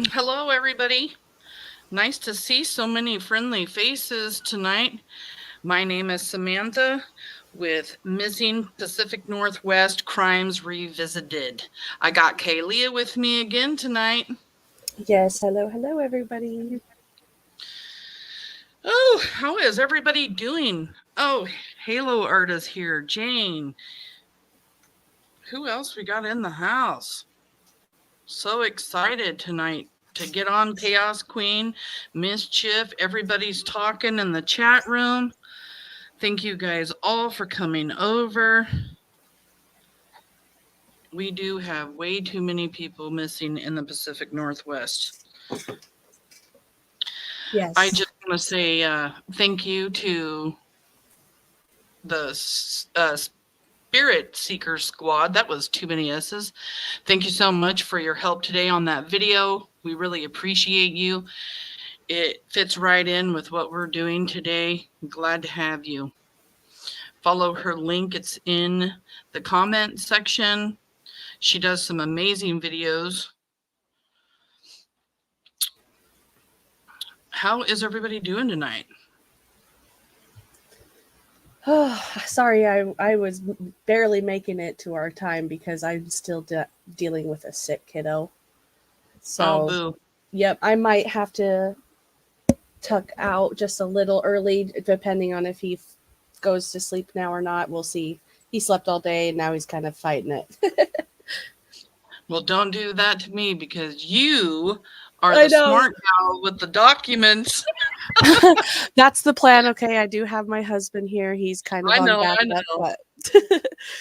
Hello, everybody. Nice to see so many friendly faces tonight. My name is Samantha with Missing Pacific Northwest Crimes Revisited. I got Kaylia with me again tonight. Yes, hello, everybody. Oh, how is everybody doing? Oh, Halo Art is here. Jane. Who else we got in the house? So excited tonight to get on Chaos Queen, Mischief. Everybody's talking in the chat room. Thank you guys all for coming over. We do have way too many people missing in the Pacific Northwest. I Yes. just want to say thank you to the Spirit Seeker Squad. That was too many S's. Thank you so much for your help today on that video. We really appreciate you. It fits right in with what we're doing today. I'm glad to have you. Follow her link, it's in the comment section. She does some amazing videos. How is everybody doing tonight? Oh, sorry, I was barely making it to our time because I'm still dealing with a sick kiddo. Oh, So, boo. yep, I might have to tuck out just a little early, depending on if he goes to sleep now or not. We'll see. He slept all day and now he's kind of fighting it. Well, don't do that to me because you are I the know. smart gal with the documents. That's the plan. Okay, I do have my husband here. He's kind of I on know, I backup, know. but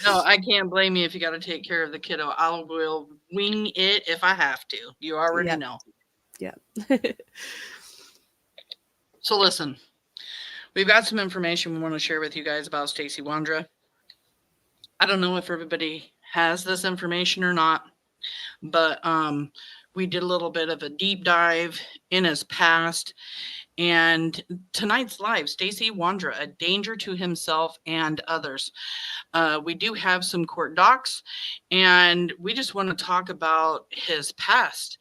No, I can't blame you if you got to take care of the kiddo. I will wing it if I have to. You already yeah, know. yeah. So listen, we've got some information we want to share with you guys about Stacey Wondra. I don't know if everybody has this information or not, but we did a little bit of a deep dive in his past. And tonight's live, Stacey Wondra, a danger to himself and others. We do have some court docs, and we just want to talk about his past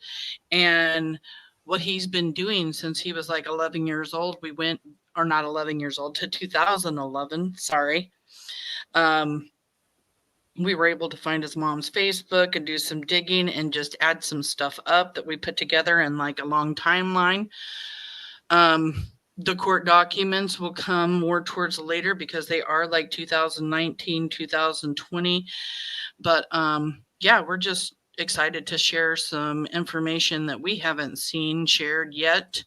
and what he's been doing since he was like 11 years old. We went, or not 11 years old, to 2011. Sorry. Um, we were able to find his mom's Facebook and do some digging and just add some stuff up that we put together in like a long timeline. The court documents will come more towards later because they are like 2019, 2020. But yeah, we're just excited to share some information that we haven't seen shared yet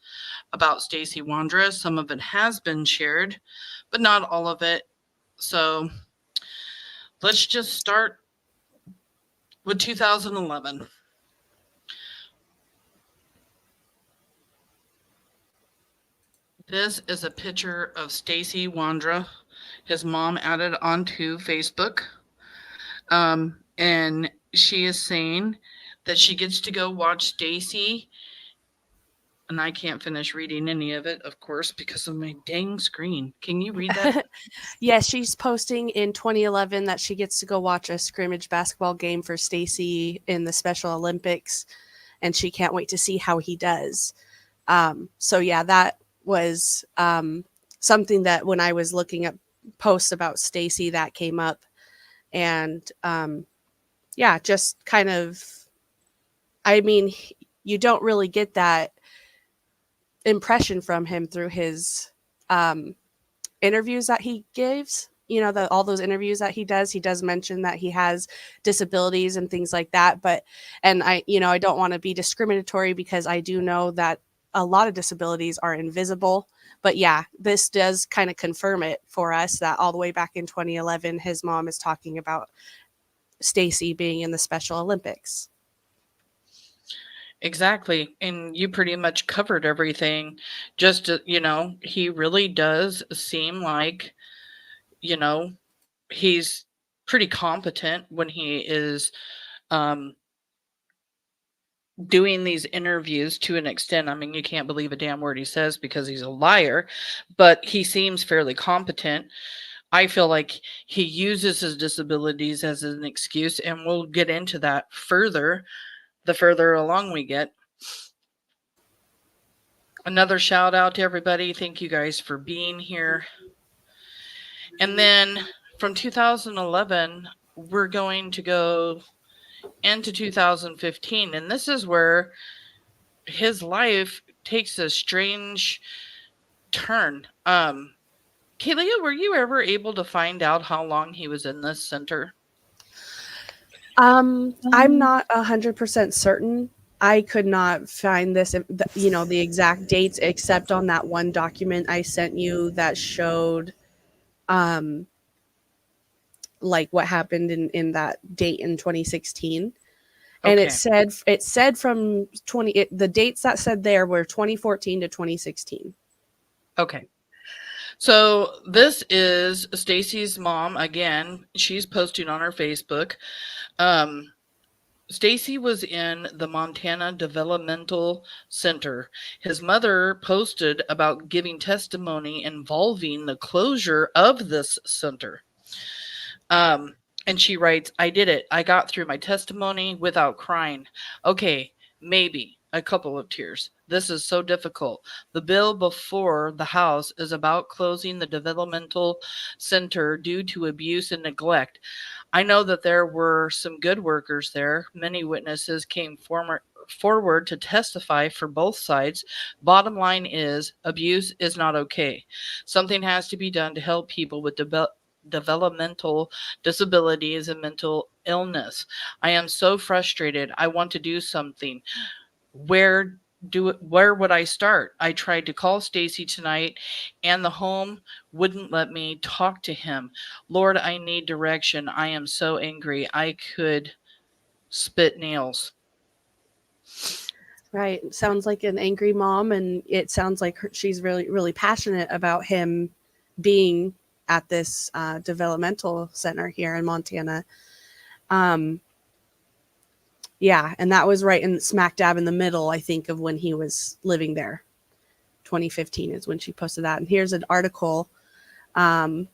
about Stacey Wondra. Some of it has been shared, but not all of it. So let's just start with 2011. This is a picture of Stacey Wondra. His mom added onto Facebook. And she is saying that she gets to go watch Stacey. And I can't finish reading any of it, of course, because of my dang screen. Can you read that? Yeah, she's posting in 2011 that she gets to go watch a scrimmage basketball game for Stacy in the Special Olympics, and she can't wait to see how he does. So yeah, that was something that when I was looking at posts about Stacy, that came up, and yeah, just kind of, I mean, you don't really get that impression from him through his um, interviews that he gives. You know, all those interviews that he does mention that he has disabilities and things like that. But, and I don't want to be discriminatory because I do know that a lot of disabilities are invisible. But yeah, this does kind of confirm it for us that all the way back in 2011, his mom is talking about Stacy being in the Special Olympics. Exactly. And you pretty much covered everything. Just, he really does seem like, you know, he's pretty competent when he is um, doing these interviews to an extent. I mean, you can't believe a damn word he says because he's a liar, but he seems fairly competent. I feel like he uses his disabilities as an excuse, and we'll get into that further the further along we get. Another shout out to everybody. Thank you guys for being here. And then from 2011, we're going to go into 2015. And this is where his life takes a strange turn. Kalia, were you ever able to find out how long he was in this center? I'm not 100% certain. I could not find this, the exact dates, except on that one document I sent you that showed, like what happened in that date in 2016. And Okay. it said from the dates that said there were 2014 to 2016. Okay. So this is Stacy's mom again. She's posting on her Facebook. Stacey was in the Montana Developmental Center. His mother posted about giving testimony involving the closure of this center. And she writes, I did it. I got through my testimony without crying. Okay, maybe a couple of tears. This is so difficult. The bill before the House is about closing the developmental center due to abuse and neglect. I know that there were some good workers there. Many witnesses came forward to testify for both sides. Bottom line is abuse is not okay. Something has to be done to help people with developmental disabilities and mental illness. I am so frustrated. I want to do something. Where would I start? I tried to call Stacey tonight and the home wouldn't let me talk to him. Lord, I need direction. I am so angry. I could spit nails. Right. Sounds like an angry mom, and it sounds like she's really, really passionate about him being at this developmental center here in Montana. Yeah, and that was right in smack dab in the middle, I think, of when he was living there. 2015 is when she posted that. And here's an article. It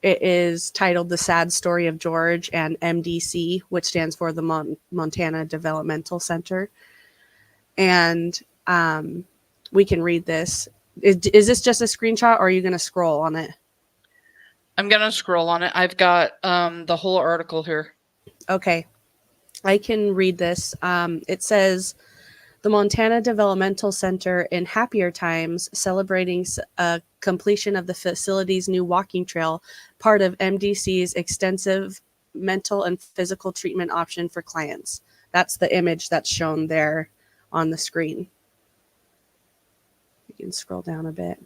is titled The Sad Story of George and MDC, which stands for the Montana Developmental Center. And we can read this. Is this just a screenshot, or are you going to scroll on it? I'm going to scroll on it. I've got the whole article here. Okay. I can read this. It says, the Montana Developmental Center in happier times, celebrating completion of the facility's new walking trail, part of MDC's extensive mental and physical treatment option for clients. That's the image that's shown there on the screen. You can scroll down a bit.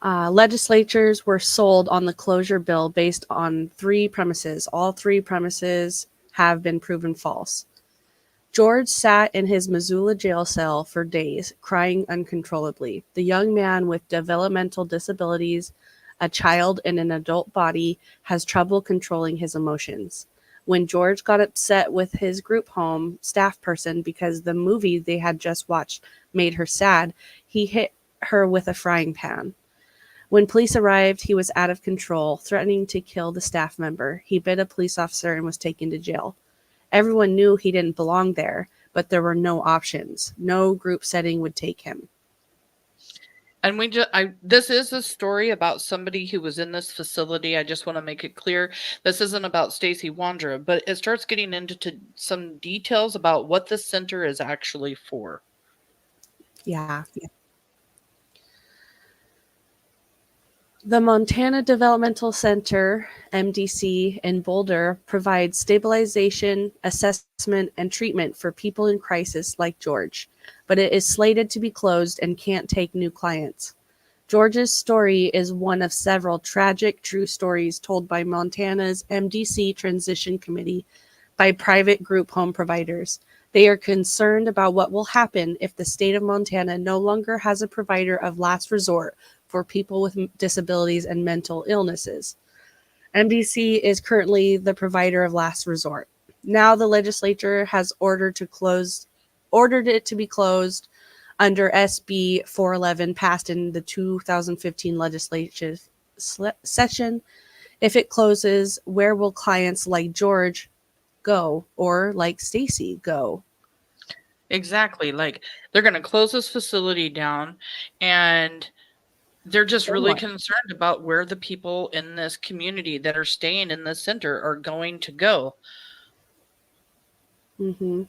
Legislatures were sold on the closure bill based on 3 premises. All 3 premises have been proven false. George sat in his Missoula jail cell for days, crying uncontrollably. The young man with developmental disabilities, a child in an adult body, has trouble controlling his emotions. When George got upset with his group home staff person because the movie they had just watched made her sad, he hit her with a frying pan. When police arrived, he was out of control, threatening to kill the staff member. He bit a police officer and was taken to jail. Everyone knew he didn't belong there, but there were no options. No group setting would take him. And this is a story about somebody who was in this facility. I just want to make it clear. This isn't about Stacey Wondra, but it starts getting into some details about what the center is actually for. Yeah. The Montana Developmental Center, MDC, in Boulder provides stabilization, assessment, and treatment for people in crisis like George, but it is slated to be closed and can't take new clients. George's story is one of several tragic true stories told by Montana's MDC Transition Committee by private group home providers. They are concerned about what will happen if the state of Montana no longer has a provider of last resort for people with disabilities and mental illnesses. MDC is currently the provider of last resort. Now the legislature has ordered it to be closed under SB 411 passed in the 2015 legislative session. If it closes, where will clients like George go, or like Stacey go? Exactly. Like they're going to close this facility down, and they're just Then really what? concerned about where the people in this community that are staying in this center are going to go. Hmm.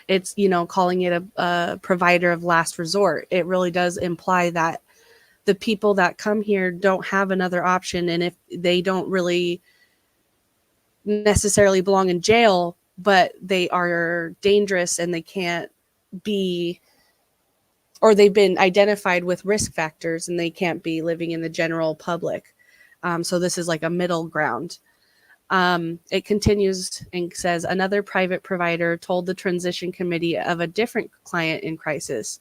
It's, you know, calling it a provider of last resort. It really does imply that the people that come here don't have another option. And if they don't really necessarily belong in jail, but they are dangerous and they can't be, or they've been identified with risk factors and they can't be living in the general public. So this is like a middle ground. It continues and says another private provider told the transition committee of a different client in crisis.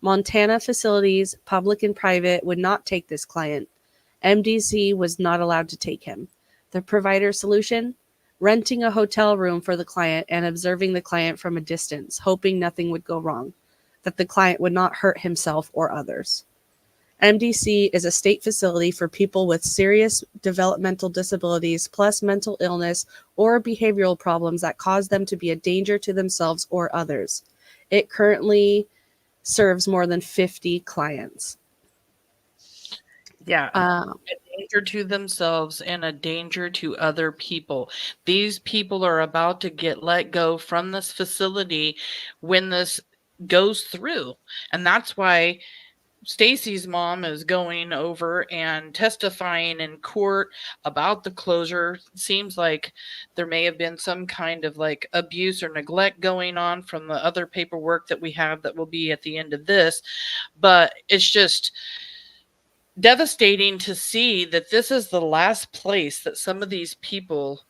Montana facilities, public and private, would not take this client. MDC was not allowed to take him. The provider solution? Renting a hotel room for the client and observing the client from a distance, hoping nothing would go wrong, that the client would not hurt himself or others. MDC is a state facility for people with serious developmental disabilities plus mental illness or behavioral problems that cause them to be a danger to themselves or others. It currently serves more than 50 clients. Yeah. Uh, A danger to themselves and a danger to other people. These people are about to get let go from this facility when this goes through. And that's why Stacy's mom is going over and testifying in court about the closure. Seems like there may have been some kind of like abuse or neglect going on from the other paperwork that we have that will be at the end of this. But it's just devastating to see that this is the last place that some of these people,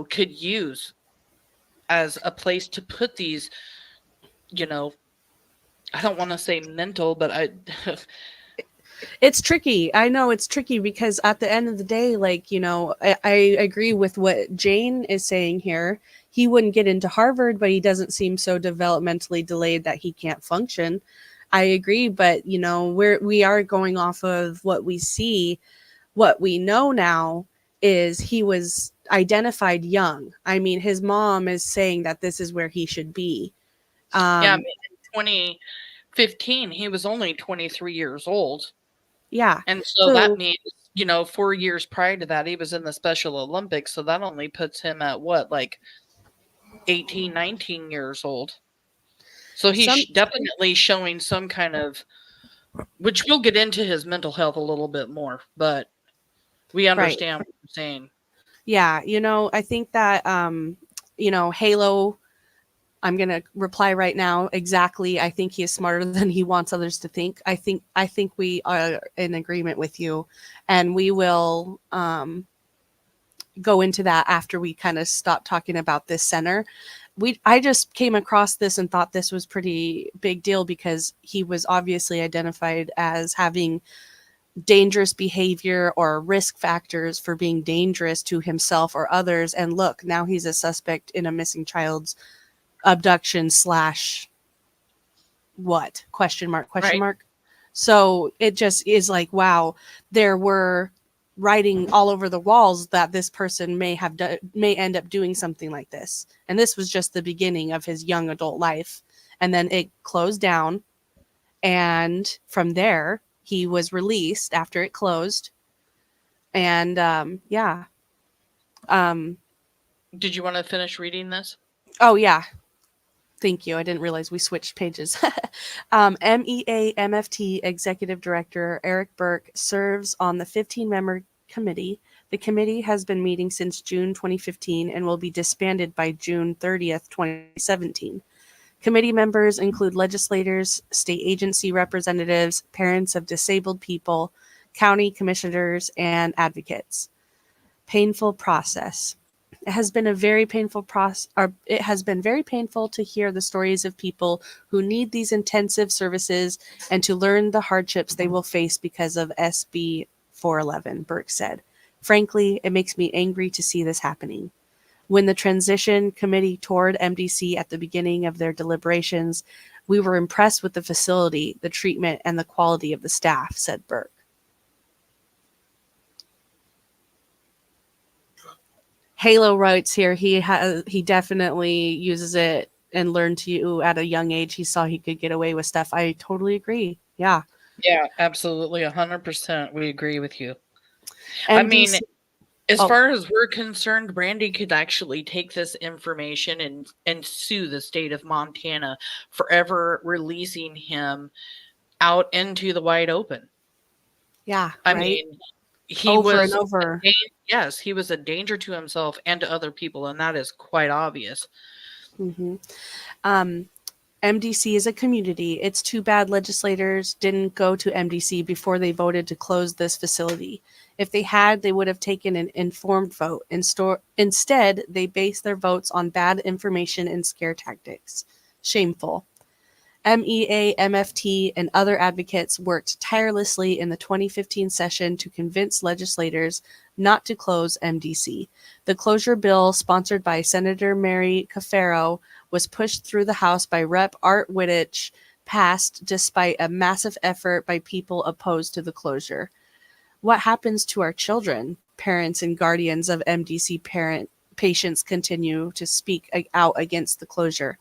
could use as a place to put these, you know, I don't want to say mental, but it's tricky. I know it's tricky because at the end of the day, like, you know, I agree with what Jane is saying here. He wouldn't get into Harvard, but he doesn't seem so developmentally delayed that he can't function. I agree, but you know, we are going off of what we see. What we know now is he was identified young. I mean, his mom is saying that this is where he should be. yeah, Um, in 2015, he was only 23 years old. yeah. And so that So means, 4 years prior to that, he was in the Special Olympics. So that only puts him at what, like 18, 19 years old. So he's some definitely showing some kind of, which we'll get into his mental health a little bit more, but we right. understand what you're saying. Yeah, you know, I think that you know, Halo, I'm going to reply right now. Exactly. I think he is smarter than he wants others to think. I think we are in agreement with you, and we will go into that after we kind of stop talking about this center. I just came across this and thought this was pretty big deal because he was obviously identified as having dangerous behavior or risk factors for being dangerous to himself or others. And look, now he's a suspect in a missing child's abduction slash what? Question mark, question Right. mark. So it just is like, wow, there were writing all over the walls that this person may end up doing something like this. And this was just the beginning of his young adult life. And then it closed down. And from there, he was released after it closed. And yeah. Um, Did you want to finish reading this? oh, yeah. Thank you. I didn't realize we switched pages. MEA MFT Executive Director Eric Burke serves on the 15-member committee. The committee has been meeting since June 2015 and will be disbanded by June 30th, 2017. Committee members include legislators, state agency representatives, parents of disabled people, county commissioners, and advocates. Painful process. It has been a very painful process. It has been very painful to hear the stories of people who need these intensive services and to learn the hardships they will face because of SB 411, Burke said. Frankly, it makes me angry to see this happening. When the transition committee toured MDC at the beginning of their deliberations, we were impressed with the facility, the treatment, and the quality of the staff, said Burke. Halo writes here he definitely uses it and learned to at a young age. He saw he could get away with stuff. I totally agree. Yeah. Yeah, absolutely. 100%. We agree with you. I mean, MDC. as Oh, far as we're concerned, Brandy could actually take this information and sue the state of Montana for ever releasing him out into the wide open. yeah, I right. mean, he Over and was over. yes, he was a danger to himself and to other people, and that is quite obvious. Hmm. MDC is a community. It's too bad legislators didn't go to MDC before they voted to close this facility. If they had, they would have taken an informed vote. Instead, they based their votes on bad information and scare tactics. Shameful. MEA, MFT, and other advocates worked tirelessly in the 2015 session to convince legislators not to close MDC. The closure bill, sponsored by Senator Mary Cafaro, was pushed through the House by Rep. Art Wittich, passed despite a massive effort by people opposed to the closure. What happens to our children? Parents and guardians of MDC patients continue to speak out against the closure.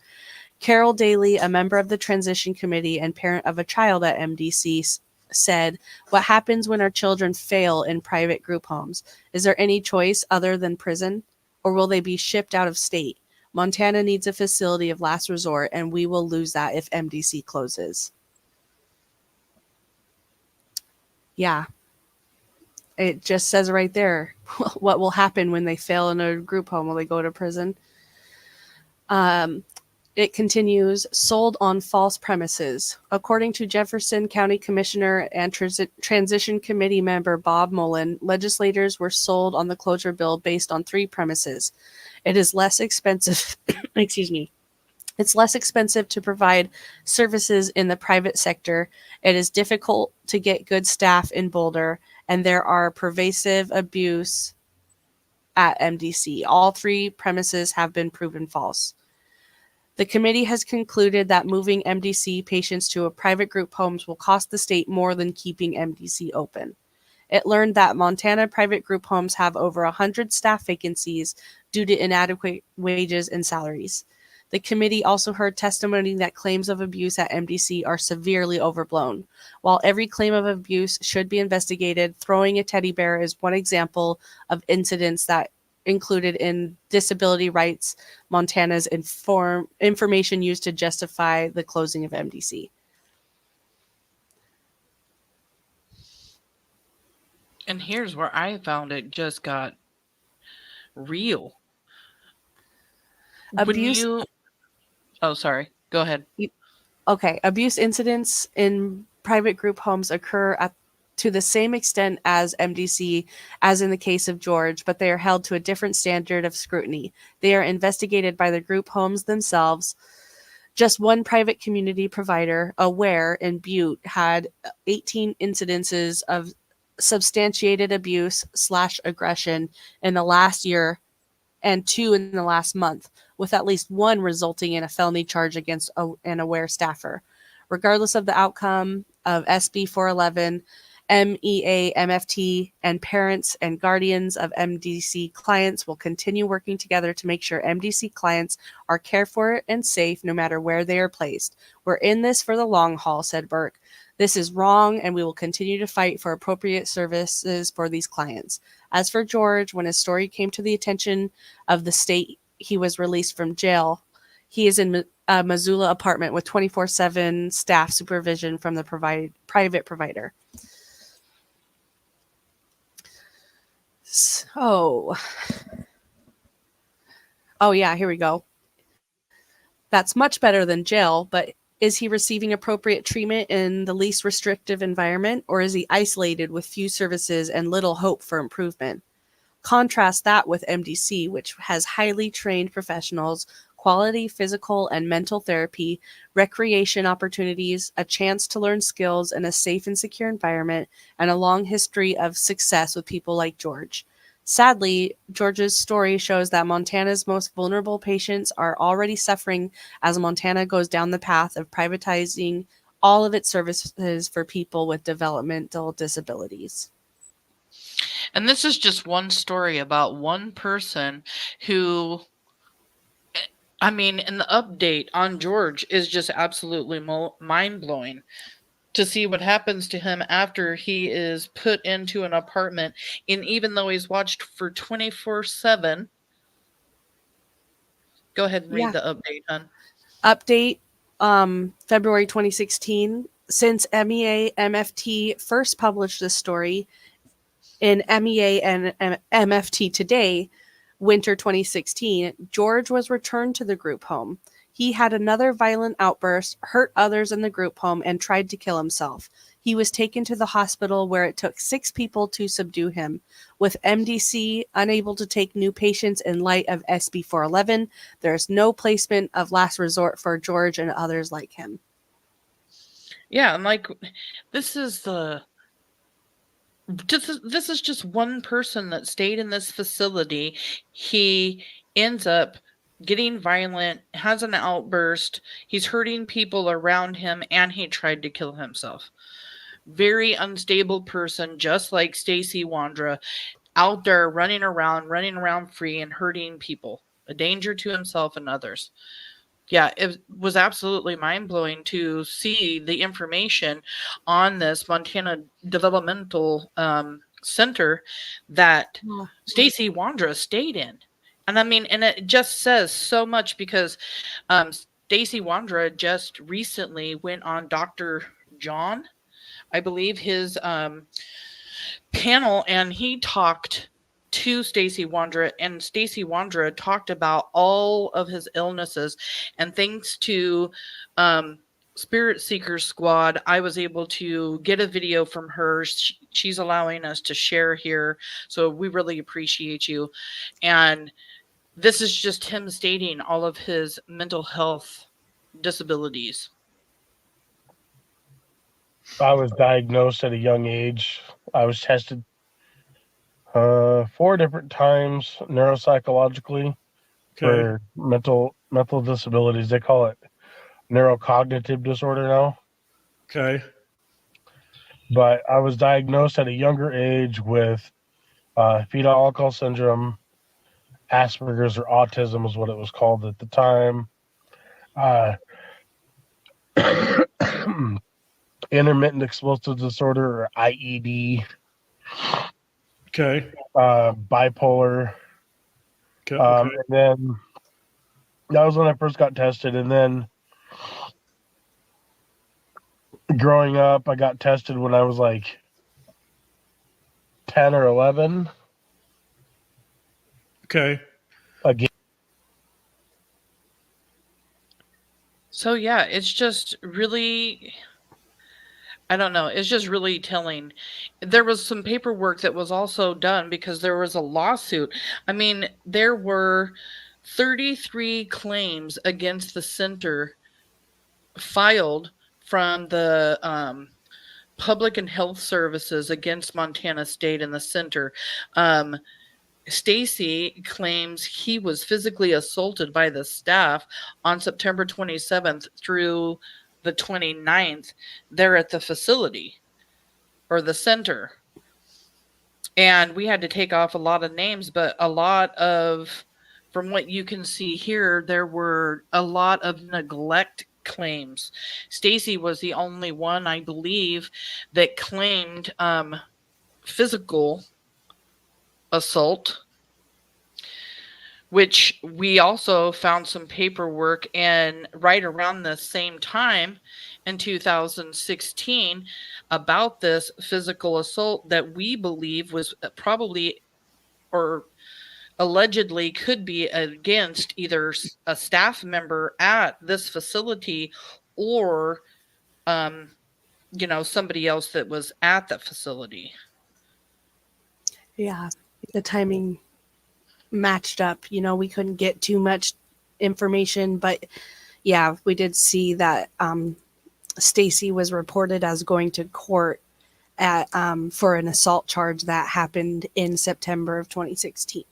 Carol Daly, a member of the transition committee and parent of a child at MDC, said, "What happens when our children fail in private group homes? Is there any choice other than prison? Or will they be shipped out of state? Montana needs a facility of last resort, and we will lose that if MDC closes." Yeah, it just says right there what will happen when they fail in a group home. Will they go to prison? It continues, sold on false premises. According to Jefferson County Commissioner and Transition Committee member Bob Mullen, legislators were sold on the closure bill based on 3 premises. It is less expensive, excuse me. It's less expensive to provide services in the private sector. It is difficult to get good staff in Boulder, and there are pervasive abuse at MDC. All 3 premises have been proven false. The committee has concluded that moving MDC patients to a private group homes will cost the state more than keeping MDC open. It learned that Montana private group homes have over 100 staff vacancies due to inadequate wages and salaries. The committee also heard testimony that claims of abuse at MDC are severely overblown. While every claim of abuse should be investigated, throwing a teddy bear is one example of incidents that included in Disability Rights Montana's information used to justify the closing of MDC. And here's where I found it just got real. Abuse. Oh, sorry. Go ahead. Okay, abuse incidents in private group homes occur to the same extent as MDC as in the case of George, but they are held to a different standard of scrutiny. They are investigated by the group homes themselves. Just one private community provider, Aware in Butte, had 18 incidences of substantiated abuse/aggression in the last year and 2 in the last month, with at least 1 resulting in a felony charge against an Aware staffer. Regardless of the outcome of SB 411, MEA, MFT, and parents and guardians of MDC clients will continue working together to make sure MDC clients are cared for and safe no matter where they are placed. "We're in this for the long haul," said Burke. "This is wrong, and we will continue to fight for appropriate services for these clients." As for George, when his story came to the attention of the state, he was released from jail. He is in a Missoula apartment with 24/7 staff supervision from the private provider. So, oh yeah, here we go. That's much better than jail, but is he receiving appropriate treatment in the least restrictive environment, or is he isolated with few services and little hope for improvement? Contrast that with MDC, which has highly trained professionals, quality physical and mental therapy, recreation opportunities, a chance to learn skills in a safe and secure environment, and a long history of success with people like George. Sadly, George's story shows that Montana's most vulnerable patients are already suffering as Montana goes down the path of privatizing all of its services for people with developmental disabilities. And this is just one story about one person who, I mean, and the update on George is just absolutely mind-blowing to see what happens to him after he is put into an apartment. And even though he's watched for 24/7, go ahead and read Yeah. the update, hon. Update, February 2016. Since MEA MFT first published this story in MEA and MFT Today, winter 2016, George was returned to the group home. He had another violent outburst, hurt others in the group home, and tried to kill himself. He was taken to the hospital where it took 6 people to subdue him. With MDC unable to take new patients in light of SB 411, there is no placement of last resort for George and others like him. Yeah, and like, this is just one person that stayed in this facility. He ends up getting violent, has an outburst, he's hurting people around him, and he tried to kill himself. Very unstable person, just like Stacey Wondra, out there running around free and hurting people, a danger to himself and others. Yeah, it was absolutely mind-blowing to see the information on this Montana Developmental Center that Stacey Wondra stayed in. And I mean, and it just says so much because Stacey Wondra just recently went on Dr. John, I believe, his panel, and he talked to Stacey Wondra, and Stacey Wondra talked about all of his illnesses. And thanks to Spirit Seeker Squad, I was able to get a video from her. She's allowing us to share here, so we really appreciate you. And this is just him stating all of his mental health disabilities. I was diagnosed at a young age. I was tested 4 different times neuropsychologically for mental disabilities. They call it neurocognitive disorder now. Okay. But I was diagnosed at a younger age with fetal alcohol syndrome, Asperger's, or autism is what it was called at the time. Intermittent explosive disorder, or IED. Okay. Bipolar. Okay. And then that was when I first got tested. And then growing up, I got tested when I was like 10 or 11. Okay. Again. So yeah, it's just really, I don't know, it's just really telling. There was some paperwork that was also done because there was a lawsuit. I mean, there were 33 claims against the center filed from the Public and Health Services against Montana State and the center. Stacey claims he was physically assaulted by the staff on September 27th through the 29th there at the facility or the center. And we had to take off a lot of names, but a lot of, from what you can see here, there were a lot of neglect claims. Stacey was the only one, I believe, that claimed physical assault, which we also found some paperwork, and right around the same time in 2016 about this physical assault that we believe was probably or allegedly could be against either a staff member at this facility or somebody else that was at the facility. Yeah, the timing matched up. We couldn't get too much information, but yeah, we did see that Stacey was reported as going to court at for an assault charge that happened in September of 2016.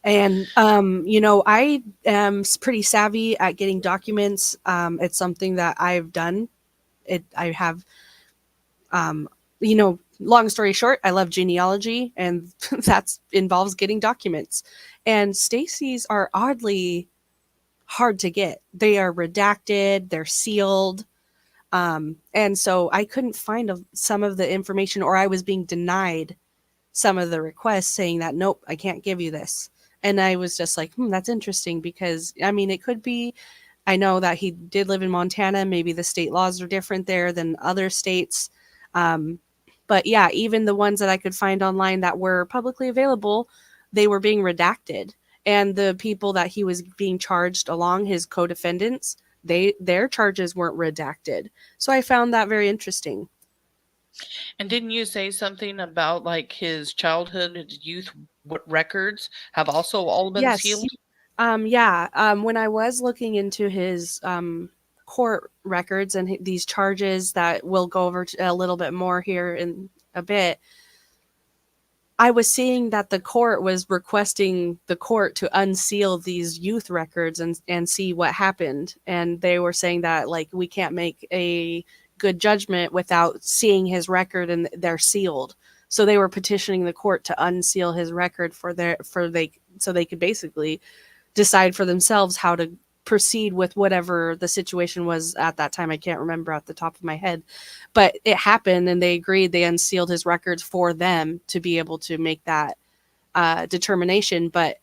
And I am pretty savvy at getting documents. It's something that I've done. I have long story short, I love genealogy, and that involves getting documents. And Stacey's are oddly hard to get. They are redacted, they're sealed. And so I couldn't find some of the information, or I was being denied some of the requests saying that, nope, I can't give you this. And I was just like, that's interesting, because I mean, it could be, I know that he did live in Montana. Maybe the state laws are different there than other states. But yeah, even the ones that I could find online that were publicly available, they were being redacted. And the people that he was being charged along, his co-defendants, their charges weren't redacted. So I found that very interesting. And didn't you say something about like his childhood, his youth records have also all been Yes. sealed? When I was looking into his court records and these charges that we'll go over a little bit more here in a bit, I was seeing that the court was requesting the court to unseal these youth records and see what happened. And they were saying that, like, we can't make a good judgment without seeing his record, and they're sealed. So they were petitioning the court to unseal his record so they could basically decide for themselves how to proceed with whatever the situation was at that time. I can't remember at the top of my head, but it happened, and they agreed. They unsealed his records for them to be able to make that determination. But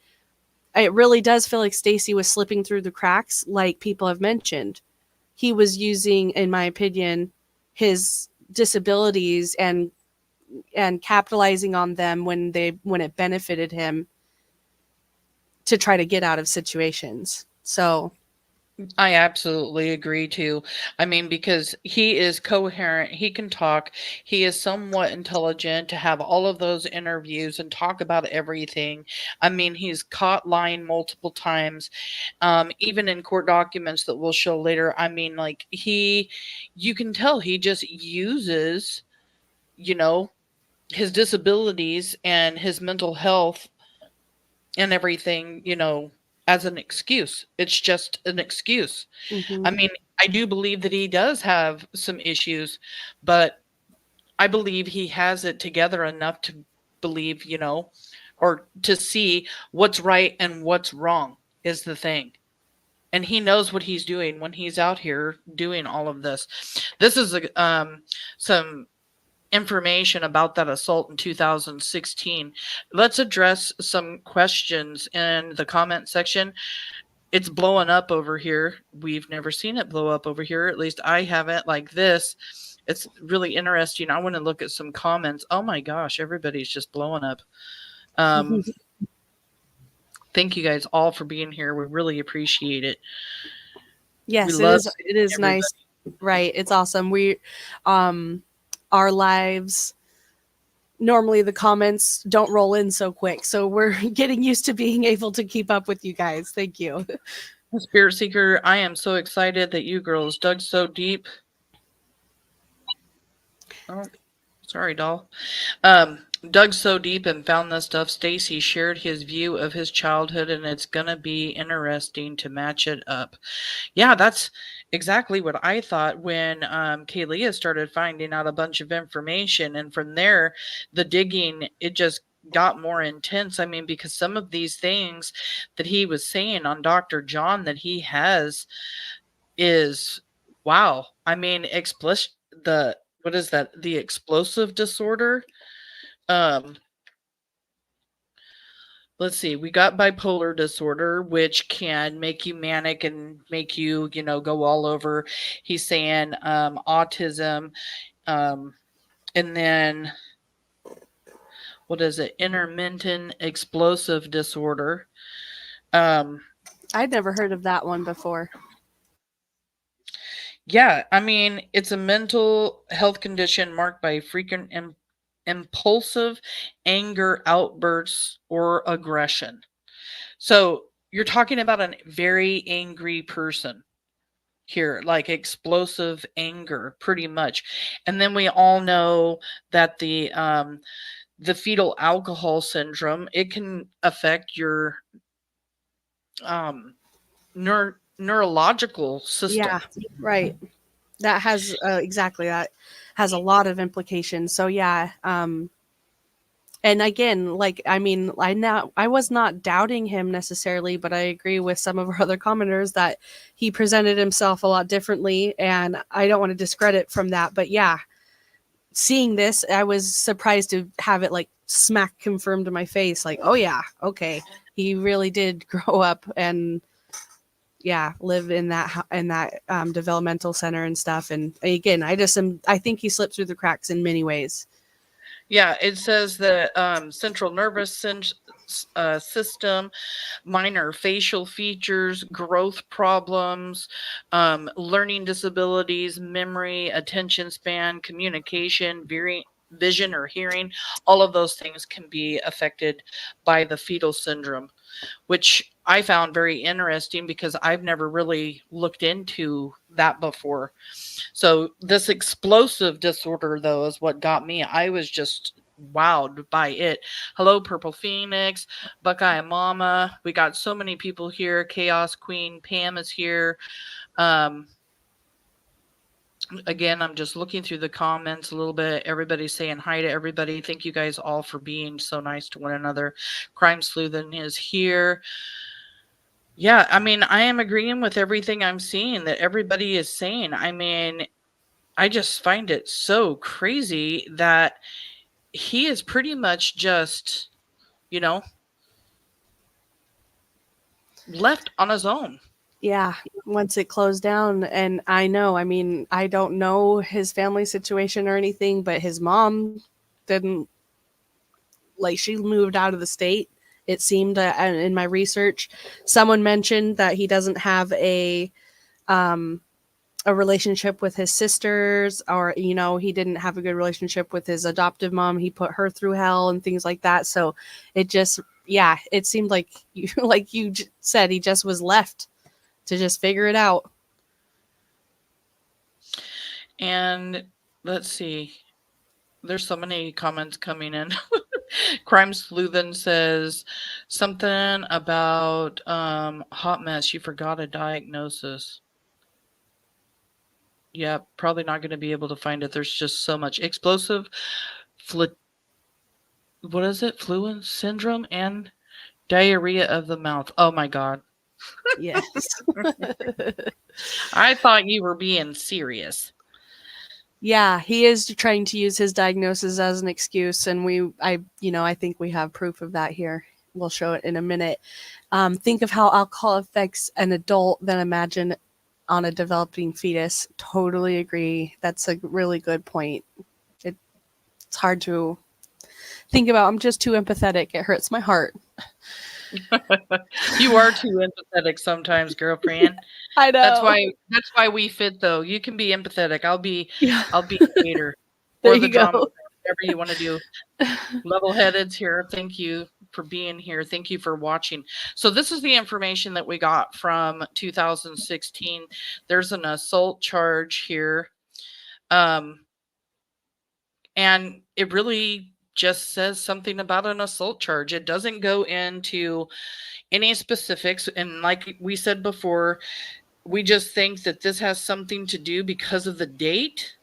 it really does feel like Stacey was slipping through the cracks, like people have mentioned. He was using, in my opinion, his disabilities and capitalizing on them when it benefited him to try to get out of situations. So I absolutely agree too. I mean, because he is coherent, he can talk, he is somewhat intelligent to have all of those interviews and talk about everything. I mean, he's caught lying multiple times, even in court documents that we'll show later. I mean, like, you can tell he just uses, his disabilities and his mental health and everything, as an excuse. It's just an excuse. I mean, I do believe that he does have some issues, but I believe he has it together enough to believe, or to see what's right and what's wrong is the thing. And he knows what he's doing when he's out here doing all of this. This is some information about that assault in 2016. Let's address some questions in the comment section. It's blowing up over here. We've never seen it blow up over here. At least I haven't, like this. It's really interesting. I want to look at some comments. Oh my gosh, everybody's just blowing up. Thank you guys all for being here. We really appreciate it. Yes, it is nice. Right. It's awesome. We our lives, normally the comments don't roll in so quick, so we're getting used to being able to keep up with you guys. Thank you. Spirit Seeker, I am so excited that you girls dug so deep. Oh, sorry, doll. Dug so deep and found this stuff. Stacey shared his view of his childhood, and it's gonna be interesting to match it up. Yeah, that's exactly what I thought when Kaylia started finding out a bunch of information, and from there, the digging, it just got more intense. I mean, because some of these things that he was saying on Dr. John that he has is, wow. I mean, what is that? The explosive disorder. Let's see. We got bipolar disorder, which can make you manic and make you, go all over. He's saying autism, and then what is it? Intermittent explosive disorder. I'd never heard of that one before. Yeah, I mean, it's a mental health condition marked by frequent impulsive anger outbursts or aggression. So you're talking about a very angry person here, like explosive anger, pretty much. And then we all know that the fetal alcohol syndrome, it can affect your neurological system. Yeah, right. That has exactly, that has a lot of implications. So yeah, And again, like, I mean, I was not doubting him necessarily, but I agree with some of our other commenters that he presented himself a lot differently, and I don't want to discredit from that. But yeah, seeing this, I was surprised to have it like smack confirmed to my face. Like, oh yeah, okay, he really did grow up and live in that developmental center and stuff. And again, I think he slipped through the cracks in many ways. Yeah, it says that central nervous system, minor facial features, growth problems, learning disabilities, memory, attention span, communication, vision or hearing, all of those things can be affected by the fetal syndrome, which I found very interesting because I've never really looked into that before. So this explosive disorder, though, is what got me. I was just wowed by it. Hello, Purple Phoenix, Buckeye Mama. We got so many people here. Chaos Queen Pam is here. Again, I'm just looking through the comments a little bit. Everybody's saying hi to everybody. Thank you guys all for being so nice to one another. Crime Sleuthen is here. Yeah, I mean, I am agreeing with everything I'm seeing that everybody is saying. I mean, I just find it so crazy that he is pretty much just, left on his own. Yeah, once it closed down. And I mean, I don't know his family situation or anything, but his mom didn't, like, she moved out of the state. It seemed in my research, someone mentioned that he doesn't have a relationship with his sisters, or, he didn't have a good relationship with his adoptive mom. He put her through hell and things like that. So it just, it seemed like you said, he just was left to just figure it out. And let's see. There's so many comments coming in. Crime Sleuthen says something about hot mess. You forgot a diagnosis. Yeah, probably not going to be able to find it. There's just so much explosive. What is it? Fluent syndrome and diarrhea of the mouth. Oh my God. Yes. I thought you were being serious. Yeah, he is trying to use his diagnosis as an excuse, and I think we have proof of that here. We'll show it in a minute. Think of how alcohol affects an adult, then imagine on a developing fetus. Totally agree. That's a really good point. It's hard to think about. I'm just too empathetic. It hurts my heart. You are too empathetic sometimes, girlfriend. I know. That's why we fit, though. You can be empathetic. I'll be hater. There Or you the drama, go. whatever you want to do. Level-headed's here. Thank you for being here. Thank you for watching. So this is the information that we got from 2016. There's an assault charge here. And it really just says something about an assault charge. It doesn't go into any specifics. And like we said before, we just think that this has something to do because of the date.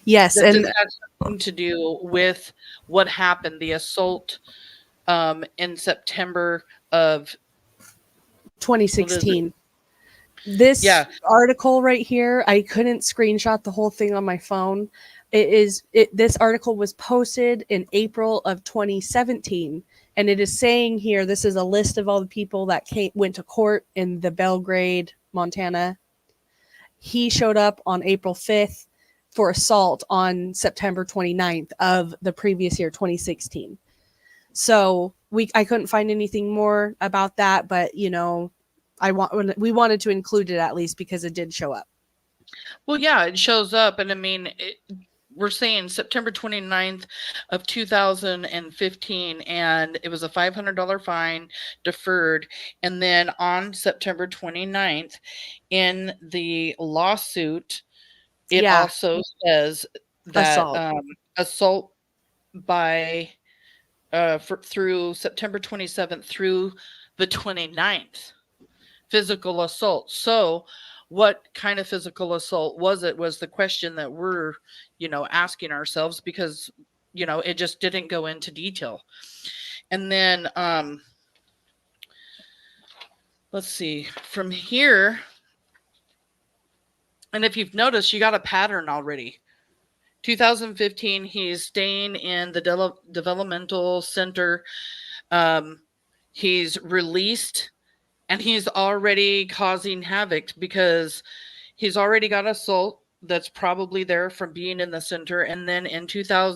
Yes, that and this has something to do with what happened, the assault in September of 2016. This article right here, I couldn't screenshot the whole thing on my phone. This article was posted in April of 2017, and it is saying here, this is a list of all the people that went to court in the Belgrade, Montana. He showed up on April 5th for assault on September 29th of the previous year, 2016. So I couldn't find anything more about that, but we wanted to include it at least because it did show up. Well, yeah, it shows up. And I mean, we're saying September 29th of 2015, and it was a $500 fine deferred. And then on September 29th, in the lawsuit, it also says that assault by through September 27th through the 29th, physical assault. So what kind of physical assault was it, was the question that we're, asking ourselves, because it just didn't go into detail. And then, let's see, from here, and if you've noticed, you got a pattern already. 2015, he's staying in the developmental center. He's released, and he's already causing havoc because he's already got assault that's probably there from being in the center. And then in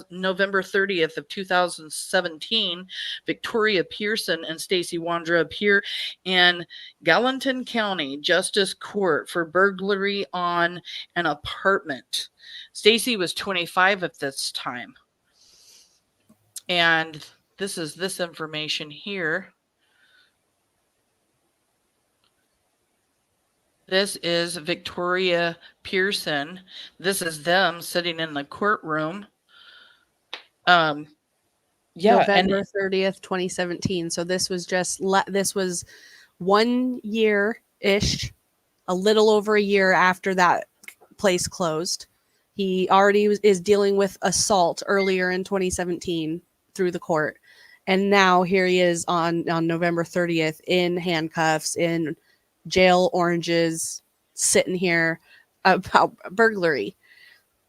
November 30th of 2017, Victoria Pearson and Stacey Wondra appear in Gallatin County Justice Court for burglary on an apartment. Stacey was 25 at this time. And this is this information here. This is Victoria Pearson. This is them sitting in the courtroom. Yeah, November 30th, 2017. So this was just this was 1 year-ish, a little over a year after that place closed. He already is dealing with assault earlier in 2017 through the court. And now here he is on November 30th in handcuffs, in jail oranges, sitting here about burglary.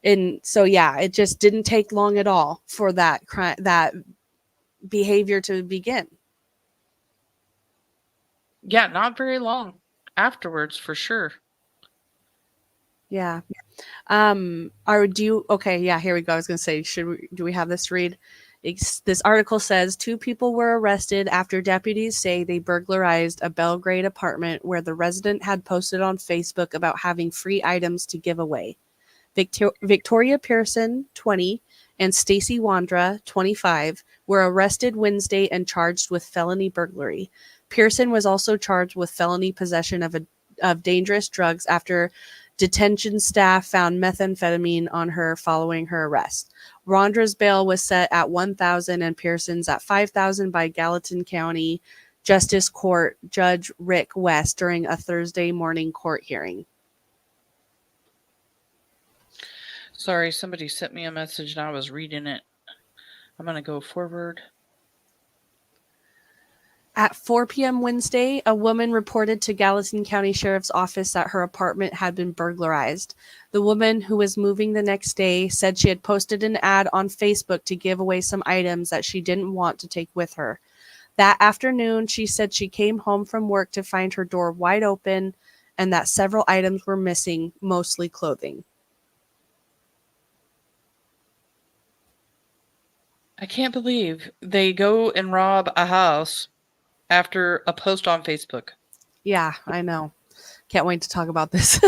And so, yeah, it just didn't take long at all for that crime, that behavior to begin. Yeah, not very long afterwards, for sure. Yeah. Okay, yeah, here we go. I was going to say, do we have this read? This article says 2 people were arrested after deputies say they burglarized a Belgrade apartment where the resident had posted on Facebook about having free items to give away. Victoria Pearson, 20, and Stacey Wondra, 25, were arrested Wednesday and charged with felony burglary. Pearson was also charged with felony possession of dangerous drugs after detention staff found methamphetamine on her following her arrest. Wondra's bail was set at $1,000 and Pearson's at $5,000 by Gallatin County Justice Court Judge Rick West during a Thursday morning court hearing. Sorry, somebody sent me a message and I was reading it. I'm going to go forward. At 4 p.m. Wednesday, a woman reported to Gallatin County Sheriff's Office that her apartment had been burglarized. The woman, who was moving the next day, said she had posted an ad on Facebook to give away some items that she didn't want to take with her. That afternoon, she said she came home from work to find her door wide open and that several items were missing, mostly clothing. I can't believe they go and rob a house after a post on Facebook. Yeah, I know. Can't wait to talk about this.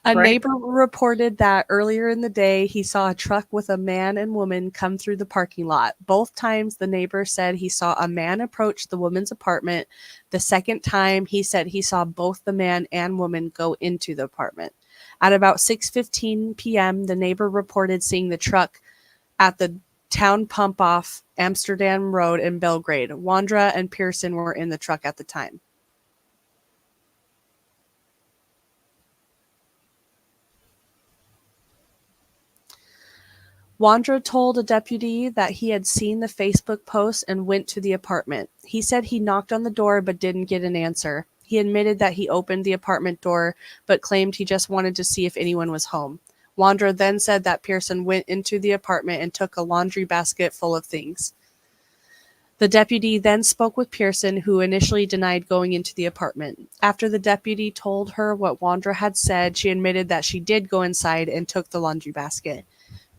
A Right. neighbor reported that earlier in the day, he saw a truck with a man and woman come through the parking lot. Both times, the neighbor said he saw a man approach the woman's apartment. The second time, he said he saw both the man and woman go into the apartment. At about 6:15 p.m., the neighbor reported seeing the truck at the town pump off Amsterdam Road in Belgrade. Wondra and Pearson were in the truck at the time. Wondra told a deputy that he had seen the Facebook post and went to the apartment. He said he knocked on the door but didn't get an answer. He admitted that he opened the apartment door but claimed he just wanted to see if anyone was home. Wondra then said that Pearson went into the apartment and took a laundry basket full of things. The deputy then spoke with Pearson, who initially denied going into the apartment. After the deputy told her what Wondra had said, she admitted that she did go inside and took the laundry basket.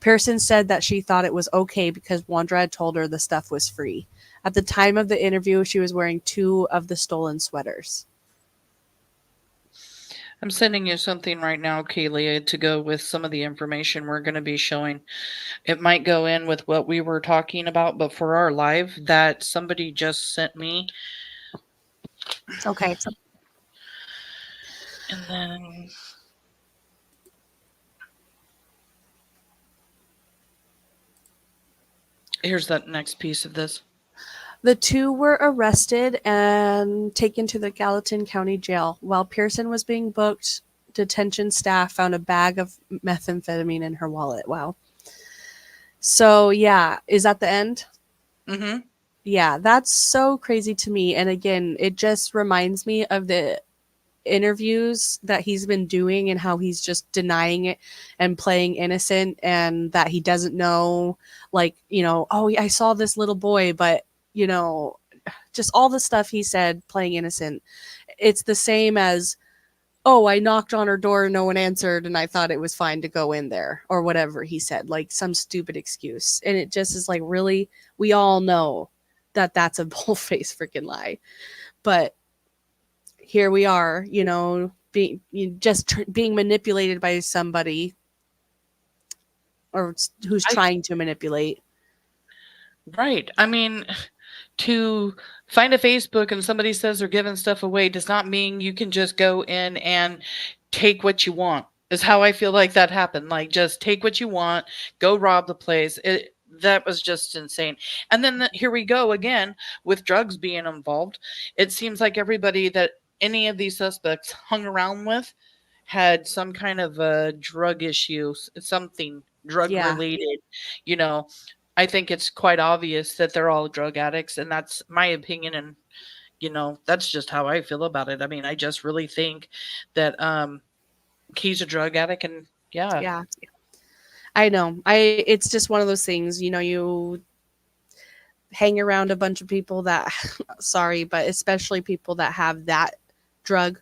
Pearson said that she thought it was okay because Wondra had told her the stuff was free. At the time of the interview, she was wearing 2 of the stolen sweaters. I'm sending you something right now, Kaylee, to go with some of the information we're going to be showing. It might go in with what we were talking about, but for our live, that somebody just sent me. Okay. And then here's that next piece of this. The 2 were arrested and taken to the Gallatin County Jail. While Pearson was being booked, detention staff found a bag of methamphetamine in her wallet. Wow. So yeah, is that the end? Mm-hmm. Yeah, that's so crazy to me. And again, it just reminds me of the interviews that he's been doing and how he's just denying it and playing innocent, and that he doesn't know, like, oh, I saw this little boy, but, just all the stuff he said playing innocent. It's the same as, oh, I knocked on her door, no one answered, and I thought it was fine to go in there, or whatever he said, like some stupid excuse. And it just is like, really? We all know that that's a bull-faced freaking lie. But here we are, being being manipulated by somebody, or who's trying to manipulate. Right. I mean, to find a Facebook and somebody says they're giving stuff away does not mean you can just go in and take what you want. Is how I feel like that happened. Like, just take what you want, go rob the place. That was just insane. And then here we go again with drugs being involved. It seems like everybody that any of these suspects hung around with had some kind of a drug issue, something drug related. I think it's quite obvious that they're all drug addicts, and that's my opinion. And that's just how I feel about it. I mean, I just really think that he's a drug addict, and Yeah, I know. It's just one of those things, you hang around a bunch of people that sorry, but especially people that have that drug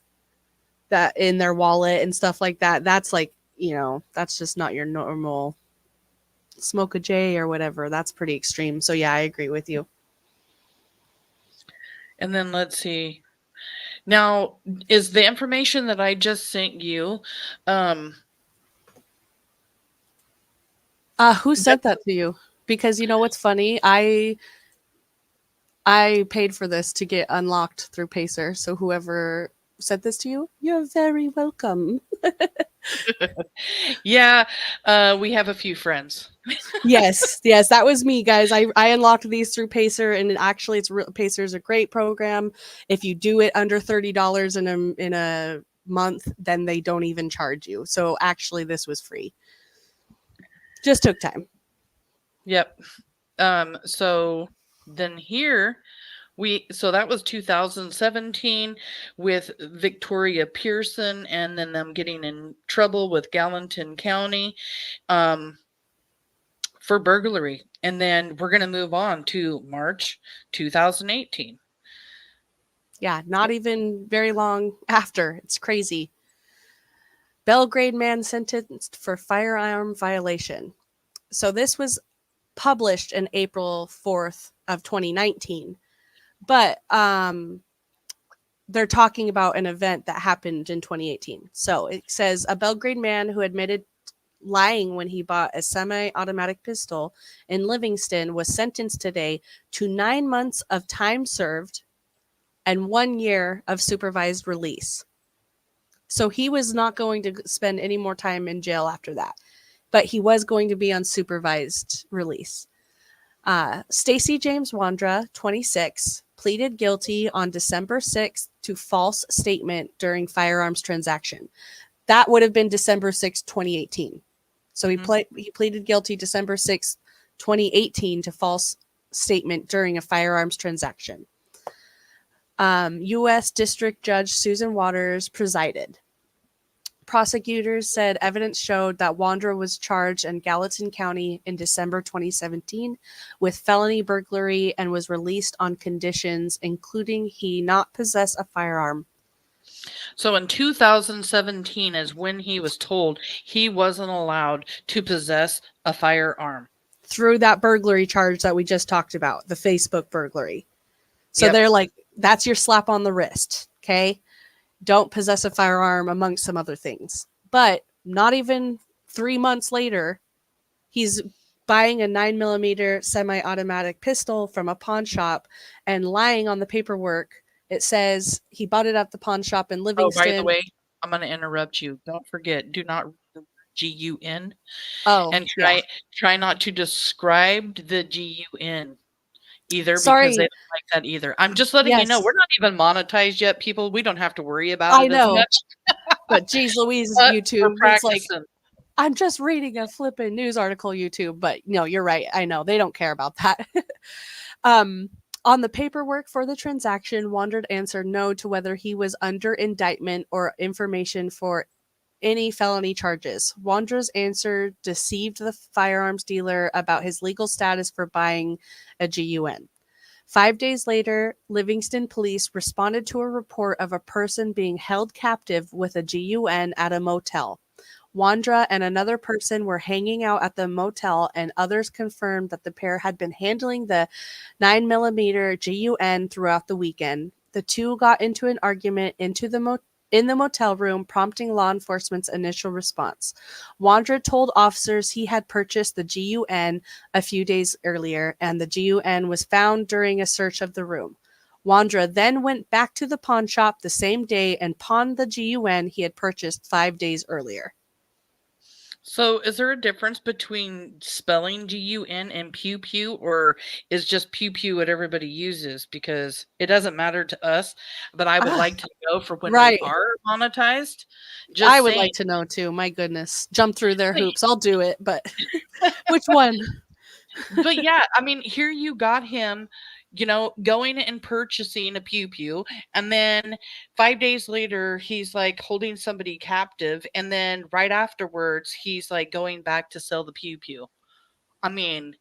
that in their wallet and stuff like that. That's like, that's just not your normal smoke a J or whatever. That's pretty extreme. So yeah, I agree with you. And then let's see. Now, is the information that I just sent you, who sent that to you? Because you know what's funny? I paid for this to get unlocked through Pacer. So whoever sent this to you, you're very welcome. yeah, we have a few friends. yes, that was me, guys. I unlocked these through Pacer, and actually, Pacer is a great program. If you do it under $30 in a month, then they don't even charge you. So actually, this was free. Just took time. Yep. So then here so that was 2017 with Victoria Pearson, and then them getting in trouble with Gallatin County for burglary. And then we're going to move on to March 2018. Yeah, not even very long after. It's crazy. Belgrade man sentenced for firearm violation. So this was published in April 4th of 2019. But they're talking about an event that happened in 2018. So it says a Belgrade man who admitted lying when he bought a semi-automatic pistol in Livingston was sentenced today to 9 months of time served and 1 year of supervised release. So he was not going to spend any more time in jail after that, but he was going to be on supervised release. Stacey James Wondra, 26, pleaded guilty on December 6th to false statement during firearms transaction. That would have been December 6th, 2018. So he pleaded guilty December 6th, 2018 to false statement during a firearms transaction. U.S. District Judge Susan Waters presided. Prosecutors said evidence showed that Wondra was charged in Gallatin County in December 2017 with felony burglary and was released on conditions including he not possess a firearm. So in 2017 is when he was told he wasn't allowed to possess a firearm. Through that burglary charge that we just talked about, the Facebook burglary. So they're like, that's your slap on the wrist, okay? Don't possess a firearm, amongst some other things. But not even 3 months later, he's buying a 9mm semi-automatic pistol from a pawn shop and lying on the paperwork. It says he bought it at the pawn shop in Livingston. Oh, by the way, I'm going to interrupt you. Don't forget, do not GUN. Oh, and try not to describe the GUN either. Sorry. Because they don't like that either. I'm just letting you know, we're not even monetized yet, people. We don't have to worry about it I know. as much. But geez Louise, YouTube. It's like, I'm just reading a flippin' news article, YouTube, but no, you're right. I know they don't care about that. um, on the paperwork for the transaction, Wondra answered no to whether he was under indictment or information for any felony charges. Wondra's answer deceived the firearms dealer about his legal status for buying a GUN. 5 days later, Livingston police responded to a report of a person being held captive with a GUN at a motel. Wondra and another person were hanging out at the motel, and others confirmed that the pair had been handling the 9mm GUN throughout the weekend. The two got into an argument in the motel room, prompting law enforcement's initial response. Wondra told officers he had purchased the GUN a few days earlier, and the GUN was found during a search of the room. Wondra then went back to the pawn shop the same day and pawned the GUN he had purchased 5 days earlier. So is there a difference between spelling GUN and pew pew, or is just pew pew what everybody uses? Because it doesn't matter to us, but I would like to know for when right. we are monetized. I would like to know too. My goodness. Jump through their hoops. I'll do it, but which one? But yeah, I mean, here you got him, going and purchasing a pew pew, and then 5 days later he's like holding somebody captive, and then right afterwards he's like going back to sell the pew pew. I mean,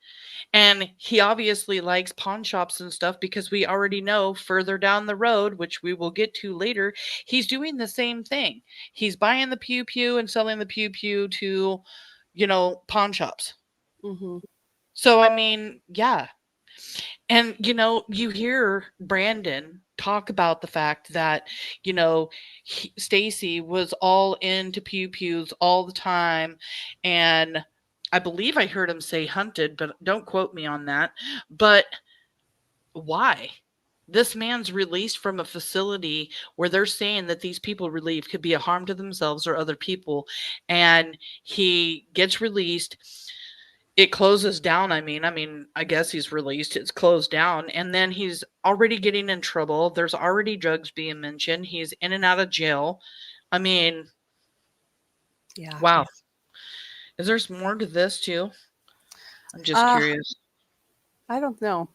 and he obviously likes pawn shops and stuff, because we already know further down the road, which we will get to later, he's doing the same thing. He's buying the pew pew and selling the pew pew to, pawn shops. Mm-hmm. So, I mean, yeah. And, you hear Brandon talk about the fact that, Stacey was all into pew pews all the time. And I believe I heard him say hunted, but don't quote me on that. But why? This man's released from a facility where they're saying that these people relieved could be a harm to themselves or other people. And he gets released. It closes down. I mean, I guess he's released. It's closed down. And then he's already getting in trouble. There's already drugs being mentioned. He's in and out of jail. I mean, yeah. Wow. Is there more to this too? I'm just curious. I don't know.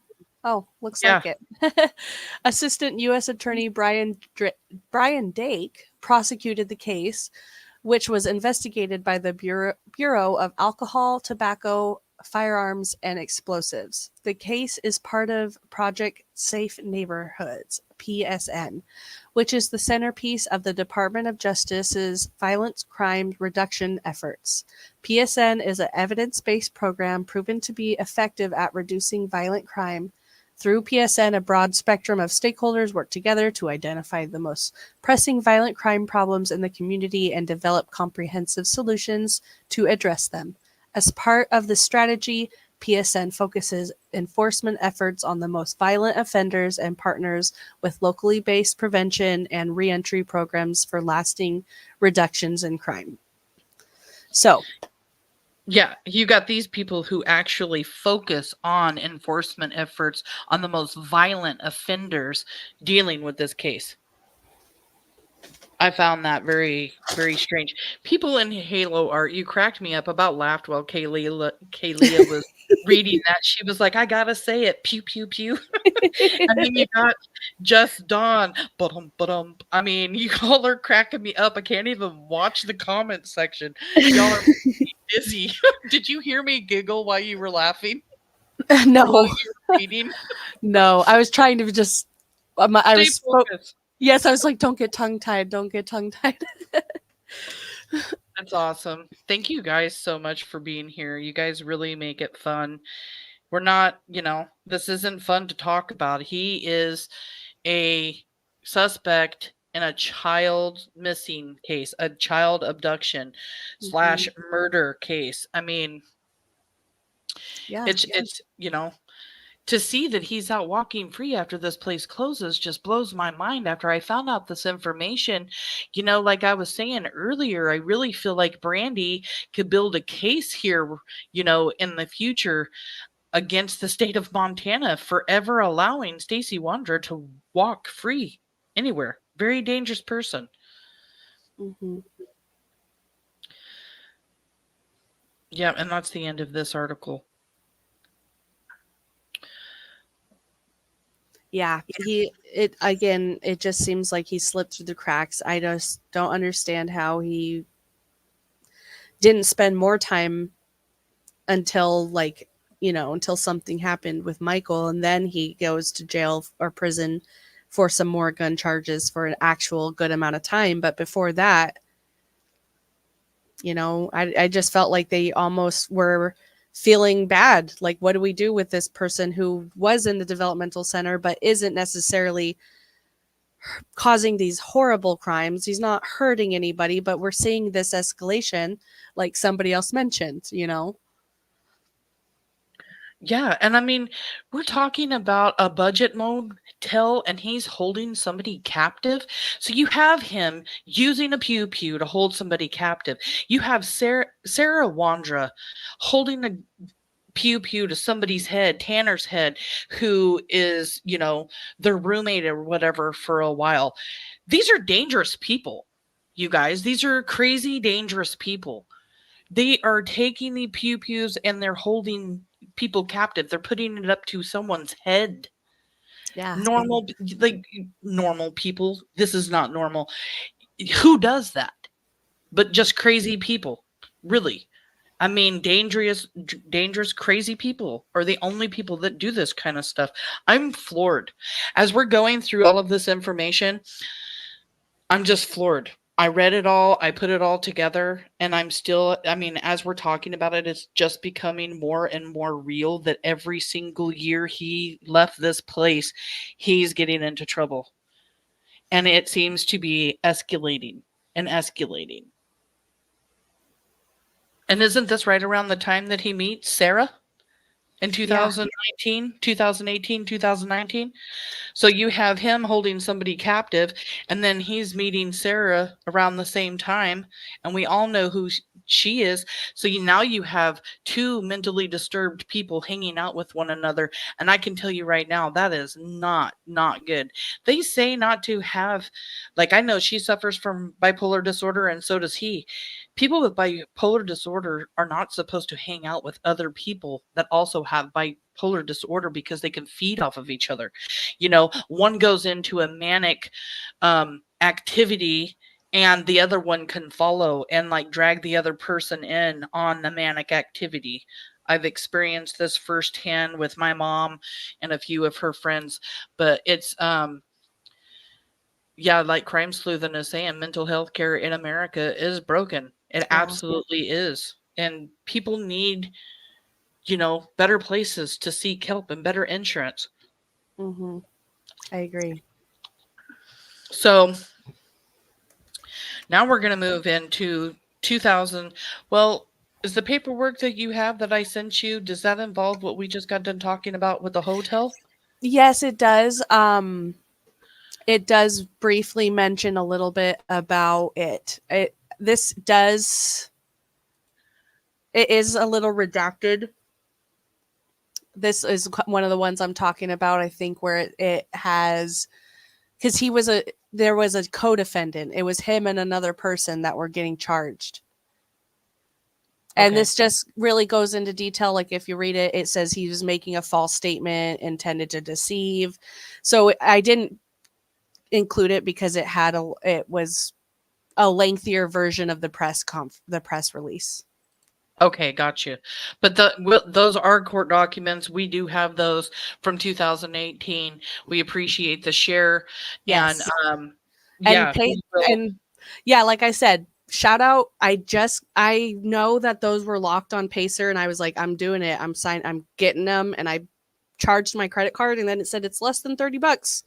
Oh, looks like it. Assistant U.S. Attorney Brian Dake prosecuted the case, which was investigated by the Bureau of Alcohol, Tobacco, Firearms, and Explosives. The case is part of Project Safe Neighborhoods, PSN, which is the centerpiece of the Department of Justice's violent crime reduction efforts. PSN is an evidence-based program proven to be effective at reducing violent crime. Through PSN, a broad spectrum of stakeholders work together to identify the most pressing violent crime problems in the community and develop comprehensive solutions to address them. As part of the strategy, PSN focuses enforcement efforts on the most violent offenders and partners with locally based prevention and reentry programs for lasting reductions in crime. So, yeah, you got these people who actually focus on enforcement efforts on the most violent offenders dealing with this case. I found that very, very strange. People in Halo art, you cracked me up. About laughed while Kaylee was reading that. She was like, I gotta say it, pew pew pew. And then you got Just Dawn, but I mean, you all are cracking me up. I can't even watch the comment section. Y'all are busy. Did you hear me giggle while you were laughing? no, while you were reading? No, I was trying to just. I was focused. Yes, I was like, don't get tongue-tied. Don't get tongue-tied. That's awesome. Thank you guys so much for being here. You guys really make it fun. We're not, this isn't fun to talk about. He is a suspect in a child missing case, a child abduction / murder case. I mean, it's, to see that he's out walking free after this place closes just blows my mind. After I found out this information, like I was saying earlier, I really feel like Brandy could build a case here, in the future against the state of Montana for ever allowing Stacey Wondra to walk free anywhere. Very dangerous person. Mm-hmm. Yeah, and that's the end of this article. Yeah, it just seems like he slipped through the cracks. I just don't understand how he didn't spend more time until until something happened with Michael, and then he goes to jail or prison for some more gun charges for an actual good amount of time. But before that, I just felt like they almost were feeling bad. Like, what do we do with this person who was in the developmental center but isn't necessarily causing these horrible crimes? He's not hurting anybody, but we're seeing this escalation, like somebody else mentioned, Yeah, and I mean, we're talking about a budget motel and he's holding somebody captive. So you have him using a pew pew to hold somebody captive. You have Sarah Wondra holding a pew pew to somebody's head, Tanner's head, who is, their roommate or whatever for a while. These are dangerous people, you guys. These are crazy, dangerous people. They are taking the pew pews and they're holding people captive. They're putting it up to someone's head. Yeah. Normal people. This is not normal. Who does that? But just crazy people. Really. I mean, dangerous, crazy people are the only people that do this kind of stuff. I'm floored. As we're going through all of this information, I'm just floored. I read it all, I put it all together, and as we're talking about it, it's just becoming more and more real that every single year he left this place, he's getting into trouble. And it seems to be escalating and escalating. And isn't this right around the time that he meets Sarah in 2019, 2018, 2019? So you have him holding somebody captive, and then he's meeting Sarah around the same time, and we all know who she is. So now you have two mentally disturbed people hanging out with one another, and I can tell you right now that is not good. They say not to have, like, I know she suffers from bipolar disorder, and so does he. People with bipolar disorder are not supposed to hang out with other people that also have bipolar disorder because they can feed off of each other. One goes into a manic activity and the other one can follow and like drag the other person in on the manic activity. I've experienced this firsthand with my mom and a few of her friends, but it's like Crime Sleuth is saying, mental health care in America is broken. It absolutely is. And people need, better places to seek help and better insurance. Mm-hmm. I agree. So now we're going to move into 2000. Well, is the paperwork that you have that I sent you, does that involve what we just got done talking about with the hotel? Yes, it does. It does briefly mention a little bit about it. It is a little redacted. This is one of the ones I'm talking about, I think, where it has, because there was a co-defendant. It was him and another person that were getting charged. And this just really goes into detail. Like, if you read it, it says he was making a false statement intended to deceive. So I didn't include it because it was a lengthier version of the press release. Okay, gotcha. But those are court documents. We do have those from 2018. We appreciate the share. Yes. And like I said, shout out. I know that those were locked on Pacer, and I was like, I'm doing it. I'm getting them, and I charged my credit card, and then it said it's less than $30.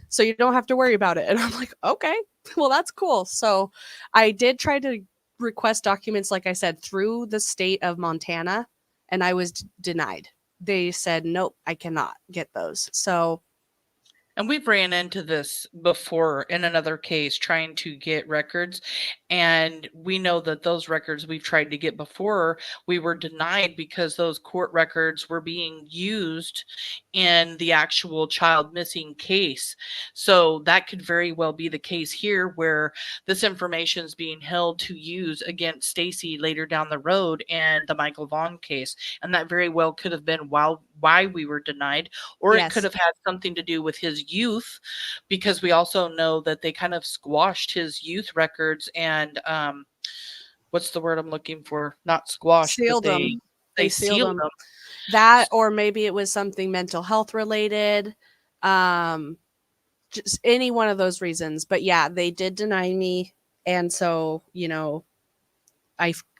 So you don't have to worry about it. And I'm like, okay, well, that's cool. So I did try to request documents, like I said, through the state of Montana, and I was denied. They said, nope, I cannot get those. So And we've ran into this before in another case trying to get records. And we know that those records we've tried to get before, we were denied because those court records were being used in the actual child missing case. So that could very well be the case here where this information is being held to use against Stacey later down the road in the Michael Vaughn case. And that very well could have been why we were denied, or it could Yes. have had something to do with his youth, because we also know that they kind of squashed his youth records and what's the word I'm looking for? Not squashed, but Sealed they them. They sealed sealed them. them. That, or maybe it was something mental health related. Just any one of those reasons. But yeah, they did deny me. And so,